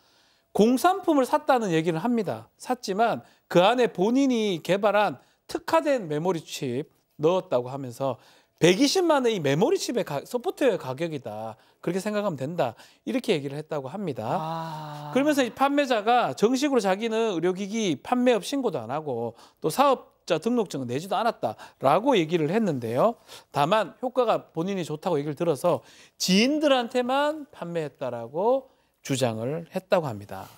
공산품을 샀다는 얘기를 합니다. 샀지만 그 안에 본인이 개발한 특화된 메모리 칩 넣었다고 하면서 120만 원이 메모리 칩의 소프트웨어 가격이다. 그렇게 생각하면 된다. 이렇게 얘기를 했다고 합니다. 그러면서 이 판매자가 정식으로 자기는 의료기기 판매업 신고도 안 하고 또 사업자 등록증은 내지도 않았다라고 얘기를 했는데요. 다만 효과가 본인이 좋다고 얘기를 들어서 지인들한테만 판매했다라고 주장을 했다고 합니다.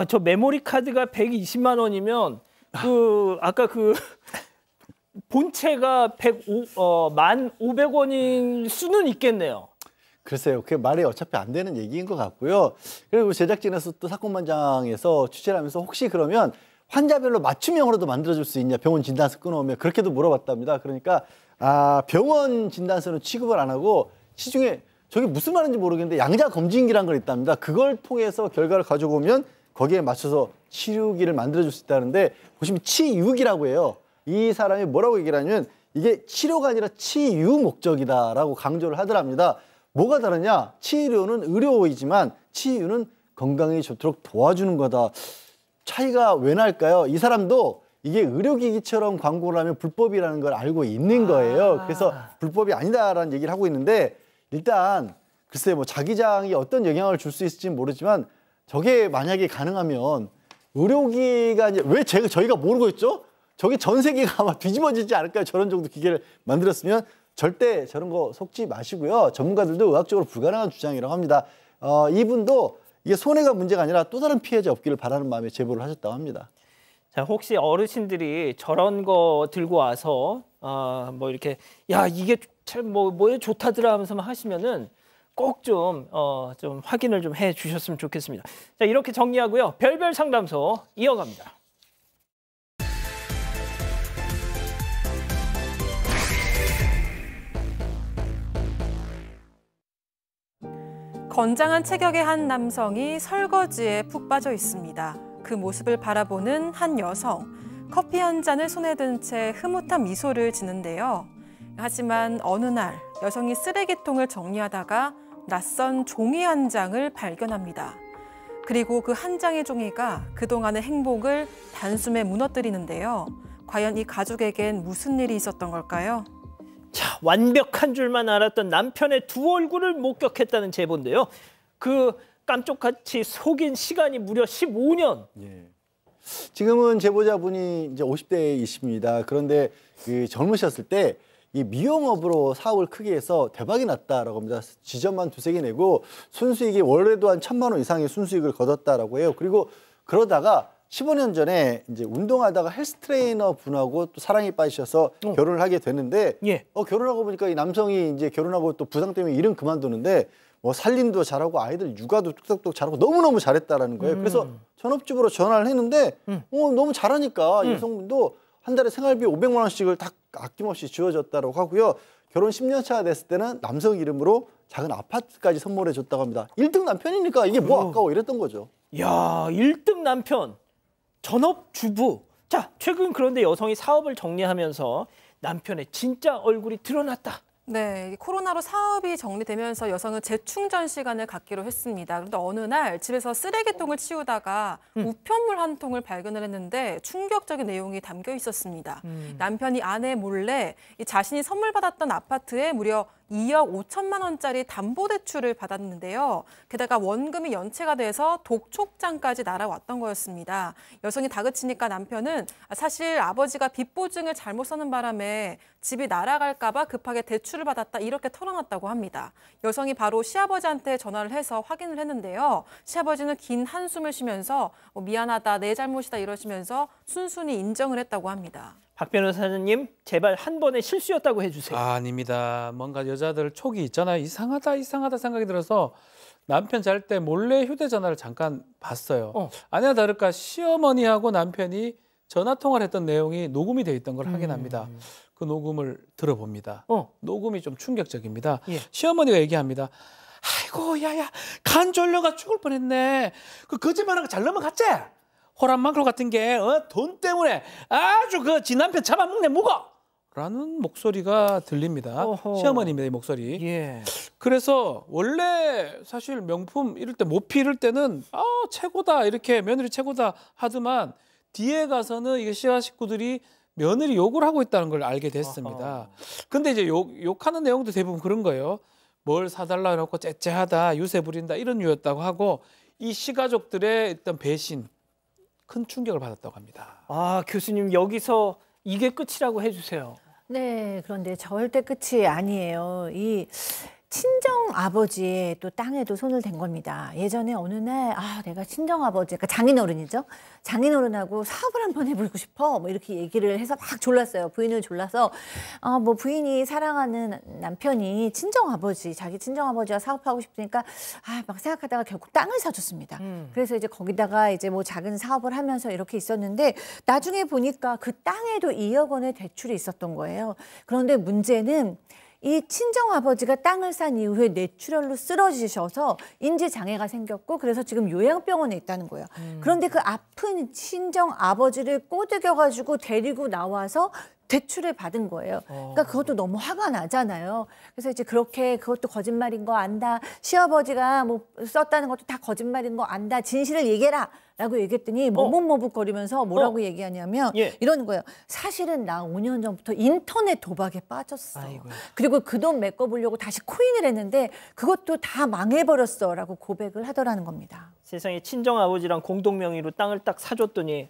저 메모리 카드가 120만 원이면 아까 본체가 1,500원일 수는 있겠네요. 글쎄요. 그게 말이 어차피 안 되는 얘기인 것 같고요. 그리고 제작진에서 또 사건반장에서 취재를 하면서 혹시 그러면 환자별로 맞춤형으로도 만들어줄 수 있냐. 병원 진단서 끊어오면 그렇게도 물어봤답니다. 그러니까 병원 진단서는 취급을 안 하고 시중에 저게 무슨 말인지 모르겠는데 양자 검진기란 걸 있답니다. 그걸 통해서 결과를 가져오면 거기에 맞춰서 치료기를 만들어줄 수 있다는데 보시면 치유기라고 해요. 이 사람이 뭐라고 얘기를 하냐면 이게 치료가 아니라 치유 목적이다라고 강조를 하더랍니다. 뭐가 다르냐? 치료는 의료이지만 치유는 건강해지도록 도와주는 거다. 차이가 왜 날까요? 이 사람도 이게 의료기기처럼 광고를 하면 불법이라는 걸 알고 있는 거예요. 그래서 불법이 아니다라는 얘기를 하고 있는데 일단 글쎄 뭐 자기장이 어떤 영향을 줄 수 있을지는 모르지만 저게 만약에 가능하면 의료기가 이제 왜 저희가 모르고 있죠? 저게 전 세계가 아마 뒤집어지지 않을까요? 저런 정도 기계를 만들었으면 절대 저런 거 속지 마시고요. 전문가들도 의학적으로 불가능한 주장이라고 합니다. 이분도 이게 손해가 문제가 아니라 또 다른 피해자 없기를 바라는 마음에 제보를 하셨다고 합니다. 자, 혹시 어르신들이 저런 거 들고 와서 뭐 이렇게 야 이게 참 뭐에 좋다더라 하면서만 하시면은 꼭 좀 확인을 좀 해주셨으면 좋겠습니다. 자, 이렇게 정리하고요. 별별 상담소 이어갑니다. 건장한 체격의 한 남성이 설거지에 푹 빠져 있습니다. 그 모습을 바라보는 한 여성. 커피 한 잔을 손에 든 채 흐뭇한 미소를 지는데요. 하지만 어느 날 여성이 쓰레기통을 정리하다가 낯선 종이 한 장을 발견합니다. 그리고 그 한 장의 종이가 그동안의 행복을 단숨에 무너뜨리는데요. 과연 이 가족에겐 무슨 일이 있었던 걸까요? 자, 완벽한 줄만 알았던 남편의 두 얼굴을 목격했다는 제보인데요. 그 깜짝같이 속인 시간이 무려 15년. 예. 지금은 제보자분이 이제 50대이십니다. 그런데 그 젊으셨을 때 이 미용업으로 사업을 크게 해서 대박이 났다라고 합니다. 지점만 두세 개 내고 순수익이 원래도 한 1,000만 원 이상의 순수익을 거뒀다라고 해요. 그리고 그러다가 15년 전에 이제 운동하다가 헬스 트레이너 분하고 또 사랑에 빠지셔서 결혼을 하게 됐는데 예. 결혼하고 보니까 이 남성이 이제 결혼하고 또 부상 때문에 일은 그만두는데 뭐 살림도 잘하고 아이들 육아도 뚝딱뚝 잘하고 너무너무 잘했다라는 거예요. 그래서 전업주부로 전화를 했는데 너무 잘하니까 여성분도 한 달에 생활비 500만 원씩을 딱 아낌없이 지어줬다고 하고요. 결혼 10년 차 됐을 때는 남성 이름으로 작은 아파트까지 선물해 줬다고 합니다. 1등 남편이니까 이게 뭐 아까워 이랬던 거죠. 야, 1등 남편, 전업주부. 자, 최근 그런데 여성이 사업을 정리하면서 남편의 진짜 얼굴이 드러났다. 네, 코로나로 사업이 정리되면서 여성은 재충전 시간을 갖기로 했습니다. 그런데 어느 날 집에서 쓰레기통을 치우다가 우편물 한 통을 발견을 했는데 충격적인 내용이 담겨 있었습니다. 남편이 아내 몰래 자신이 선물 받았던 아파트에 무려 2억 5천만 원짜리 담보대출을 받았는데요. 게다가 원금이 연체가 돼서 독촉장까지 날아왔던 거였습니다. 여성이 다그치니까 남편은 사실 아버지가 빚 보증을 잘못 써는 바람에 집이 날아갈까 봐 급하게 대출을 받았다 이렇게 털어놨다고 합니다. 여성이 바로 시아버지한테 전화를 해서 확인을 했는데요. 시아버지는 긴 한숨을 쉬면서 미안하다, 내 잘못이다 이러시면서 순순히 인정을 했다고 합니다. 박 변호사님, 제발 한 번의 실수였다고 해주세요. 아닙니다. 뭔가 여자들 촉이 있잖아요. 이상하다 생각이 들어서 남편 잘 때 몰래 휴대전화를 잠깐 봤어요. 아니나 다를까 시어머니하고 남편이 전화통화를 했던 내용이 녹음이 돼 있던 걸 확인합니다. 그 녹음을 들어봅니다. 녹음이 좀 충격적입니다. 예. 시어머니가 얘기합니다. 아이고 야야 간 졸려가 죽을 뻔했네. 그 거짓말한 거 잘 넘어갔지? 호란망클 같은 게 돈 때문에 아주 그 지 남편 잡아먹네 묵어! 라는 목소리가 들립니다. 어허. 시어머니입니다, 이 목소리. 예. 그래서 원래 사실 명품 이럴 때 모피 이럴 때는 최고다 이렇게 며느리 최고다 하더만 뒤에 가서는 이게 시아 식구들이 며느리 욕을 하고 있다는 걸 알게 됐습니다. 근데 이제 욕하는 내용도 대부분 그런 거예요. 뭘 사달라 해놓고 째째하다, 유세 부린다 이런 류였다고 하고 이 시가족들의 어떤 배신, 큰 충격을 받았다고 합니다. 아, 교수님 여기서 이게 끝이라고 해주세요. 네, 그런데 절대 끝이 아니에요. 이 친정 아버지의 또 땅에도 손을 댄 겁니다. 예전에 어느 날 내가 친정 아버지, 그러니까 장인어른이죠. 장인어른하고 사업을 한번 해보고 싶어. 뭐 이렇게 얘기를 해서 막 졸랐어요. 부인을 졸라서 뭐 부인이 사랑하는 남편이 친정 아버지, 자기 친정 아버지와 사업하고 싶으니까 막 생각하다가 결국 땅을 사줬습니다. 그래서 이제 거기다가 이제 뭐 작은 사업을 하면서 이렇게 있었는데 나중에 보니까 그 땅에도 2억 원의 대출이 있었던 거예요. 그런데 문제는 이 친정 아버지가 땅을 산 이후에 뇌출혈로 쓰러지셔서 인지 장애가 생겼고 그래서 지금 요양병원에 있다는 거예요. 그런데 그 아픈 친정 아버지를 꼬드겨 가지고 데리고 나와서 대출을 받은 거예요. 그러니까 그것도 너무 화가 나잖아요. 그래서 이제 그렇게 그것도 거짓말인 거 안다. 시아버지가 뭐 썼다는 것도 다 거짓말인 거 안다. 진실을 얘기해라. 라고 얘기했더니 머뭇머뭇거리면서 뭐라고 얘기하냐면 이러는 거예요. 사실은 나 5년 전부터 인터넷 도박에 빠졌어. 아이고야. 그리고 그 돈 메꿔보려고 다시 코인을 했는데 그것도 다 망해버렸어. 라고 고백을 하더라는 겁니다. 세상에 친정아버지랑 공동명의로 땅을 딱 사줬더니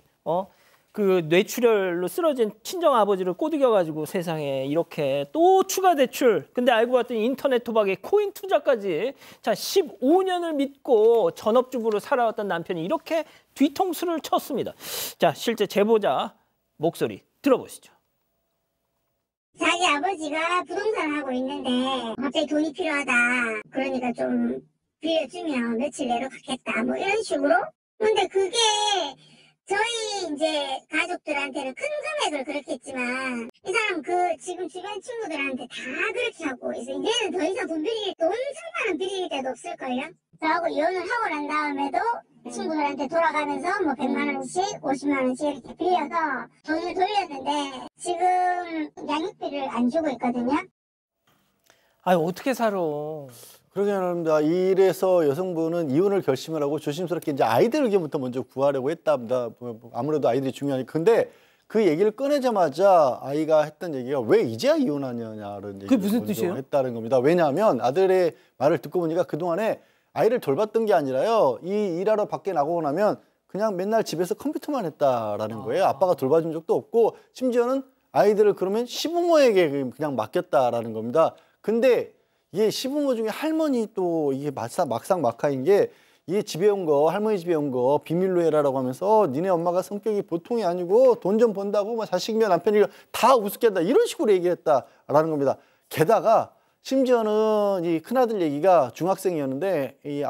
그 뇌출혈로 쓰러진 친정 아버지를 꼬드겨가지고 세상에 이렇게 또 추가 대출. 근데 알고 봤더니 인터넷 도박에 코인 투자까지. 자, 15년을 믿고 전업주부로 살아왔던 남편이 이렇게 뒤통수를 쳤습니다. 자, 실제 제보자 목소리 들어보시죠. 자기 아버지가 부동산을 하고 있는데 갑자기 돈이 필요하다. 그러니까 좀 빌려주면 며칠 내로 갚겠다. 뭐 이런 식으로. 근데 그게 저희 이제 가족들한테는 큰 금액을 그렇게 했지만 이 사람 지금 주변 친구들한테 다 그렇게 하고 그래서 이제는 더 이상 돈 상관은 빌릴 데도 없을걸요. 저하고 이혼을 하고 난 다음에도 친구들한테 돌아가면서 뭐 100만 원씩 50만 원씩 이렇게 빌려서 돈을 돌렸는데 지금 양육비를 안 주고 있거든요. 아유, 어떻게 살아. 그러게 말입니다. 이래서 여성분은 이혼을 결심을 하고 조심스럽게 이제 아이들 의견부터 먼저 구하려고 했답니다. 아무래도 아이들이 중요하니까. 근데 그 얘기를 꺼내자마자 아이가 했던 얘기가 왜 이제야 이혼하냐는 얘기를 무슨 뜻이에요? 했다는 겁니다. 왜냐하면 아들의 말을 듣고 보니까 그동안에 아이를 돌봤던 게 아니라요. 이 일하러 밖에 나가고 나면 그냥 맨날 집에서 컴퓨터만 했다라는 거예요. 아빠가 돌봐준 적도 없고 심지어는 아이들을 그러면 시부모에게 그냥 맡겼다라는 겁니다. 근데 이게 시부모 중에 할머니 또 이게 막상 막하인 게 이게 집에 온 거 할머니 집에 온 거 비밀로 해라라고 하면서 니네 엄마가 성격이 보통이 아니고 돈 좀 번다고 뭐 자식이며 남편이며 다 우습게 한다 이런 식으로 얘기했다라는 겁니다. 게다가 심지어는 이 큰아들 얘기가 중학생이었는데 이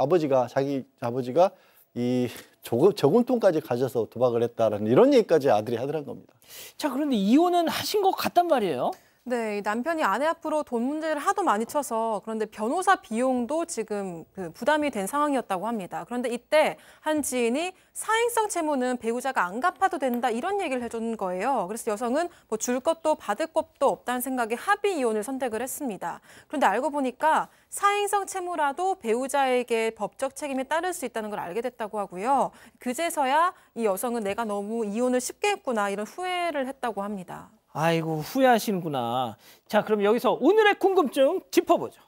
자기 아버지가 이 저금통까지 가져서 도박을 했다라는 이런 얘기까지 아들이 하더란 겁니다. 자, 그런데 이혼은 하신 것 같단 말이에요. 네, 이 남편이 아내 앞으로 돈 문제를 하도 많이 쳐서 그런데 변호사 비용도 지금 부담이 된 상황이었다고 합니다. 그런데 이때 한 지인이 사행성 채무는 배우자가 안 갚아도 된다 이런 얘기를 해준 거예요. 그래서 여성은 뭐 줄 것도 받을 것도 없다는 생각에 합의 이혼을 선택을 했습니다. 그런데 알고 보니까 사행성 채무라도 배우자에게 법적 책임이 따를 수 있다는 걸 알게 됐다고 하고요. 그제서야 이 여성은 내가 너무 이혼을 쉽게 했구나 이런 후회를 했다고 합니다. 아이고, 후회하시는구나. 자, 그럼 여기서 오늘의 궁금증 짚어보죠.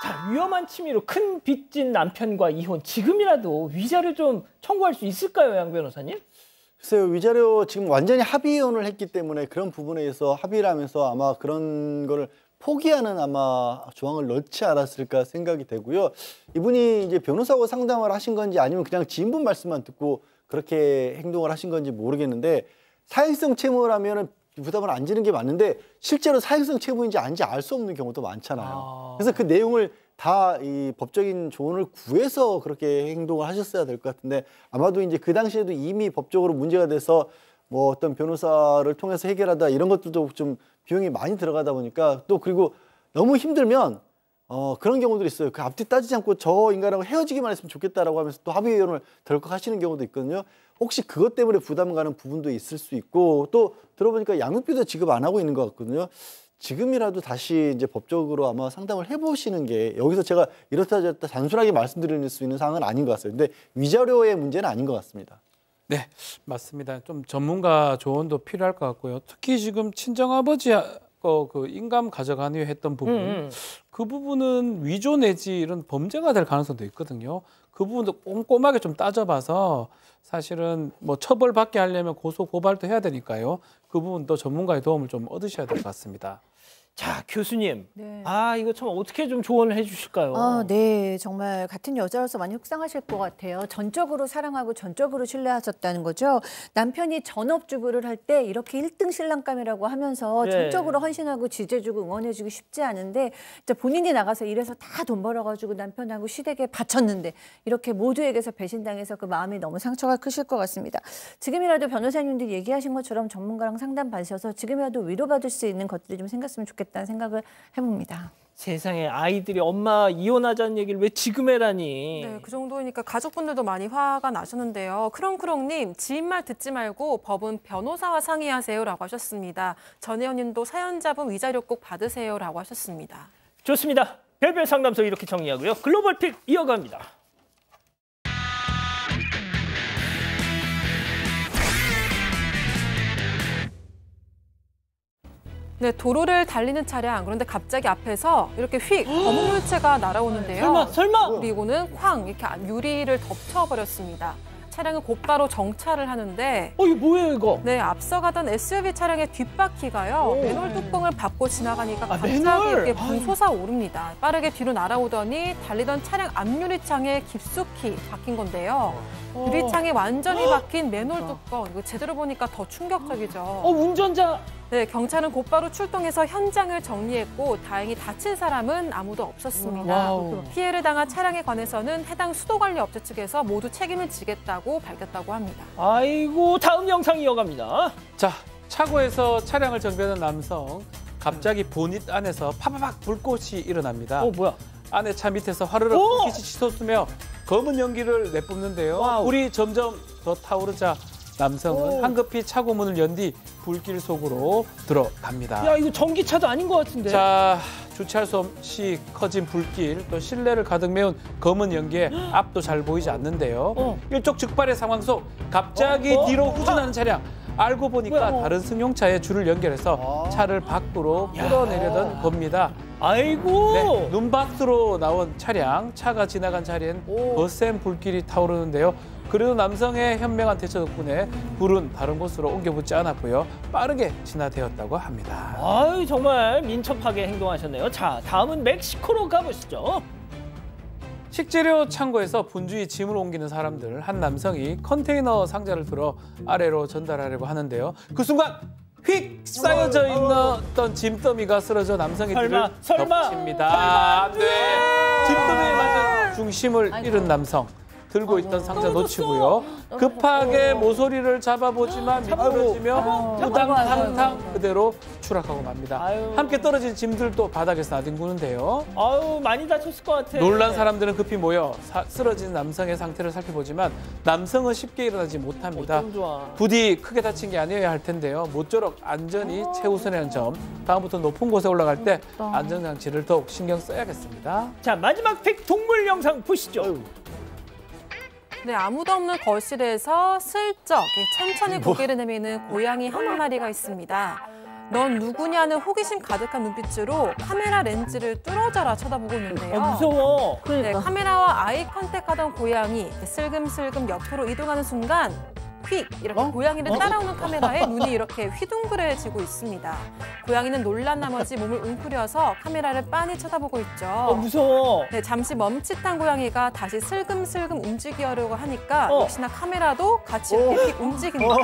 자, 위험한 취미로 큰 빚진 남편과 이혼. 지금이라도 위자료 좀 청구할 수 있을까요, 양 변호사님? 글쎄요, 위자료 지금 완전히 합의 이혼을 했기 때문에 그런 부분에서 합의를 하면서 아마 그런 거를 포기하는 아마 조항을 넣지 않았을까 생각이 되고요. 이분이 이제 변호사하고 상담을 하신 건지 아니면 그냥 지인분 말씀만 듣고 그렇게 행동을 하신 건지 모르겠는데 사행성 채무라면은 부담을 안 지는 게 맞는데 실제로 사행성 채무인지 아닌지 알 수 없는 경우도 많잖아요. 그래서 그 내용을 다 이 법적인 조언을 구해서 그렇게 행동을 하셨어야 될 것 같은데 아마도 이제 그 당시에도 이미 법적으로 문제가 돼서 뭐 어떤 변호사를 통해서 해결하다 이런 것들도 좀 비용이 많이 들어가다 보니까 또 그리고 너무 힘들면 그런 경우도 있어요. 그 앞뒤 따지지 않고 저 인간하고 헤어지기만 했으면 좋겠다라고 하면서 또 합의 이혼을 덜컥 하시는 경우도 있거든요. 혹시 그것 때문에 부담 가는 부분도 있을 수 있고 또 들어보니까 양육비도 지급 안 하고 있는 것 같거든요. 지금이라도 다시 이제 법적으로 아마 상담을 해보시는 게 여기서 제가 이렇다 저렇다 단순하게 말씀드릴 수 있는 사항은 아닌 것 같아요. 근데 위자료의 문제는 아닌 것 같습니다. 네, 맞습니다. 좀 전문가 조언도 필요할 것 같고요. 특히 지금 친정아버지 그 인감 가져가니 했던 부분, 그 부분은 위조 내지 이런 범죄가 될 가능성도 있거든요. 그 부분도 꼼꼼하게 좀 따져봐서 사실은 뭐 처벌받게 하려면 고소 고발도 해야 되니까요. 그 부분도 전문가의 도움을 좀 얻으셔야 될 것 같습니다. 자, 교수님. 네. 이거 참 어떻게 좀 조언을 해 주실까요? 네. 정말 같은 여자로서 많이 속상하실 것 같아요. 전적으로 사랑하고 전적으로 신뢰하셨다는 거죠. 남편이 전업주부를 할 때 이렇게 1등 신랑감이라고 하면서 네. 전적으로 헌신하고 지지해주고 응원해주기 쉽지 않은데 진짜 본인이 나가서 일해서 다 돈 벌어가지고 남편하고 시댁에 바쳤는데 이렇게 모두에게서 배신당해서 그 마음이 너무 상처가 크실 것 같습니다. 지금이라도 변호사님들 얘기하신 것처럼 전문가랑 상담 받으셔서 지금이라도 위로받을 수 있는 것들이 좀 생겼으면 좋겠다는 생각을 해봅니다. 세상에 아이들이 엄마 이혼하자는 얘기를 왜 지금 해라니. 네, 그 정도니까 가족분들도 많이 화가 나셨는데요. 크롱크롱님, 지인 말 듣지 말고 법은 변호사와 상의하세요라고 하셨습니다. 전혜원님도 사연자분 위자료 꼭 받으세요라고 하셨습니다. 좋습니다. 별별 상담소 이렇게 정리하고요. 글로벌 픽 이어갑니다. 네, 도로를 달리는 차량, 그런데 갑자기 앞에서 이렇게 휙 검은 물체가 날아오는데요. 설마? 그리고는 쾅 이렇게 유리를 덮쳐버렸습니다. 차량은 곧바로 정차를 하는데 이거 뭐예요 이거? 네, 앞서가던 SUV 차량의 뒷바퀴가요. 맨홀 뚜껑을 밟고 지나가니까 갑자기 맨홀? 이렇게 불 솟아오릅니다. 빠르게 뒤로 날아오더니 달리던 차량 앞유리창에 깊숙이 박힌 건데요. 유리창에 완전히 박힌 맨홀 뚜껑, 이거 제대로 보니까 더 충격적이죠. 운전자. 네, 경찰은 곧바로 출동해서 현장을 정리했고 다행히 다친 사람은 아무도 없었습니다. 와우. 피해를 당한 차량에 관해서는 해당 수도관리업체 측에서 모두 책임을 지겠다고 밝혔다고 합니다. 아이고, 다음 영상 이어갑니다. 자, 차고에서 차량을 정비하는 남성. 갑자기 보닛 안에서 파바박 불꽃이 일어납니다. 뭐야? 안에 차 밑에서 화르륵 불빛이 치솟으며 검은 연기를 내뿜는데요. 와우. 불이 점점 더 타오르자 남성은 황급히 차고 문을 연 뒤 불길 속으로 들어갑니다. 야, 이거 전기차도 아닌 것 같은데. 자, 주체할 수 없이 커진 불길, 또 실내를 가득 메운 검은 연기에 앞도 잘 보이지 않는데요. 일촉즉발의 상황 속 갑자기 뒤로 후진하는 차량. 알고 보니까 다른 승용차에 줄을 연결해서 차를 밖으로 끌어내려던 겁니다. 아이고. 네, 눈밭으로 나온 차량, 차가 지나간 자리엔 거센 불길이 타오르는데요. 그래도 남성의 현명한 대처 덕분에 불은 다른 곳으로 옮겨붙지 않았고요. 빠르게 진화되었다고 합니다. 아유, 정말 민첩하게 행동하셨네요. 자, 다음은 멕시코로 가보시죠. 식재료 창고에서 분주히 짐을 옮기는 사람들. 한 남성이 컨테이너 상자를 들어 아래로 전달하려고 하는데요. 그 순간 휙 쌓여져 있던 짐더미가 쓰러져 남성의 뒤를 덮칩니다. 안 돼! 짐더미에 맞아 중심을 잃은 남성. 들고 있던 상자 놓치고요. 급하게 모서리를 잡아보지만 미끄러지며 우당탕탕 그대로 추락하고 맙니다. 함께 떨어진 짐들도 바닥에서 나뒹구는데요. 아유, 많이 다쳤을 것 같아. 놀란 사람들은 급히 모여 쓰러진 남성의 상태를 살펴보지만 남성은 쉽게 일어나지 못합니다. 부디 크게 다친 게 아니어야 할 텐데요. 모쪼록 안전이 최우선이라는 점. 다음부터 높은 곳에 올라갈 때 안전장치를 더욱 신경 써야겠습니다. 자, 마지막 픽 동물 영상 보시죠. 네, 아무도 없는 거실에서 슬쩍 천천히 고개를 내미는 고양이 한 마리가 있습니다. 넌 누구냐는 호기심 가득한 눈빛으로 카메라 렌즈를 뚫어져라 쳐다보고 있는데요. 무서워. 네, 카메라와 아이 컨택하던 고양이 슬금슬금 옆으로 이동하는 순간 휙 이렇게 고양이를 따라오는 카메라에 눈이 이렇게 휘둥그레지고 있습니다. 고양이는 놀란 나머지 몸을 웅크려서 카메라를 빤히 쳐다보고 있죠. 무서워. 네, 잠시 멈칫한 고양이가 다시 슬금슬금 움직이려고 하니까 역시나 카메라도 같이 이렇게 휙 움직입니다.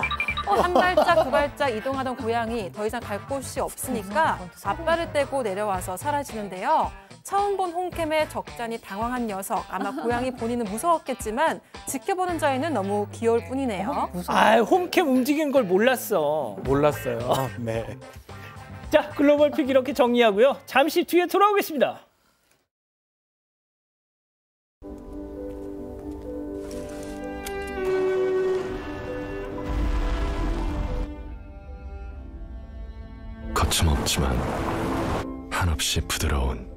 한 발짝 두 발짝 이동하던 고양이 더 이상 갈 곳이 없으니까 앞발을 떼고 내려와서 사라지는데요. 처음 본 홈캠에 적잖이 당황한 녀석. 아마 고양이 본인은 무서웠겠지만 지켜보는 저희는 너무 귀여울 뿐이네요. 아, 홈캠 움직이는 걸 몰랐어요. 네. 자, 글로벌 픽 이렇게 정리하고요. 잠시 뒤에 돌아오겠습니다. 거침없지만 한없이 부드러운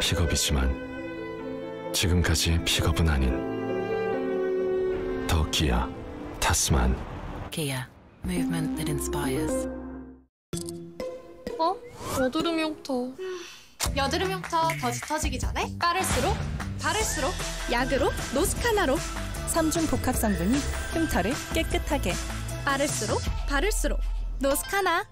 픽업이지만 지금까지 픽업은 아닌 더 기아 타스만. Kia, movement that inspires. 여드름 흉터. 여드름 흉터 더 짙어지기 전에 빠를수록 바를수록 약으로 노스카나로 3중 복합 성분이 흉터를 깨끗하게. 빠를수록 바를수록 노스카나.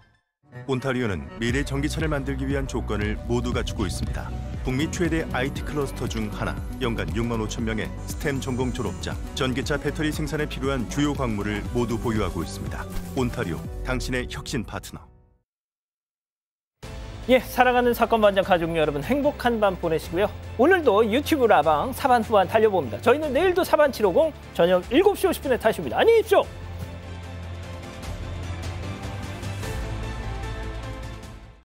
온타리오는 미래 전기차를 만들기 위한 조건을 모두 갖추고 있습니다. 북미 최대 IT 클러스터 중 하나, 연간 6만 5천 명의 스템 전공 졸업자, 전기차 배터리 생산에 필요한 주요 광물을 모두 보유하고 있습니다. 온타리오, 당신의 혁신 파트너. 예, 사랑하는 사건 반장 가족 여러분, 행복한 밤 보내시고요. 오늘도 유튜브 라방 사반 후반 달려봅니다. 저희는 내일도 사반 750 저녁 7시 50분에 다시 옵니다. 안녕히 계십시오.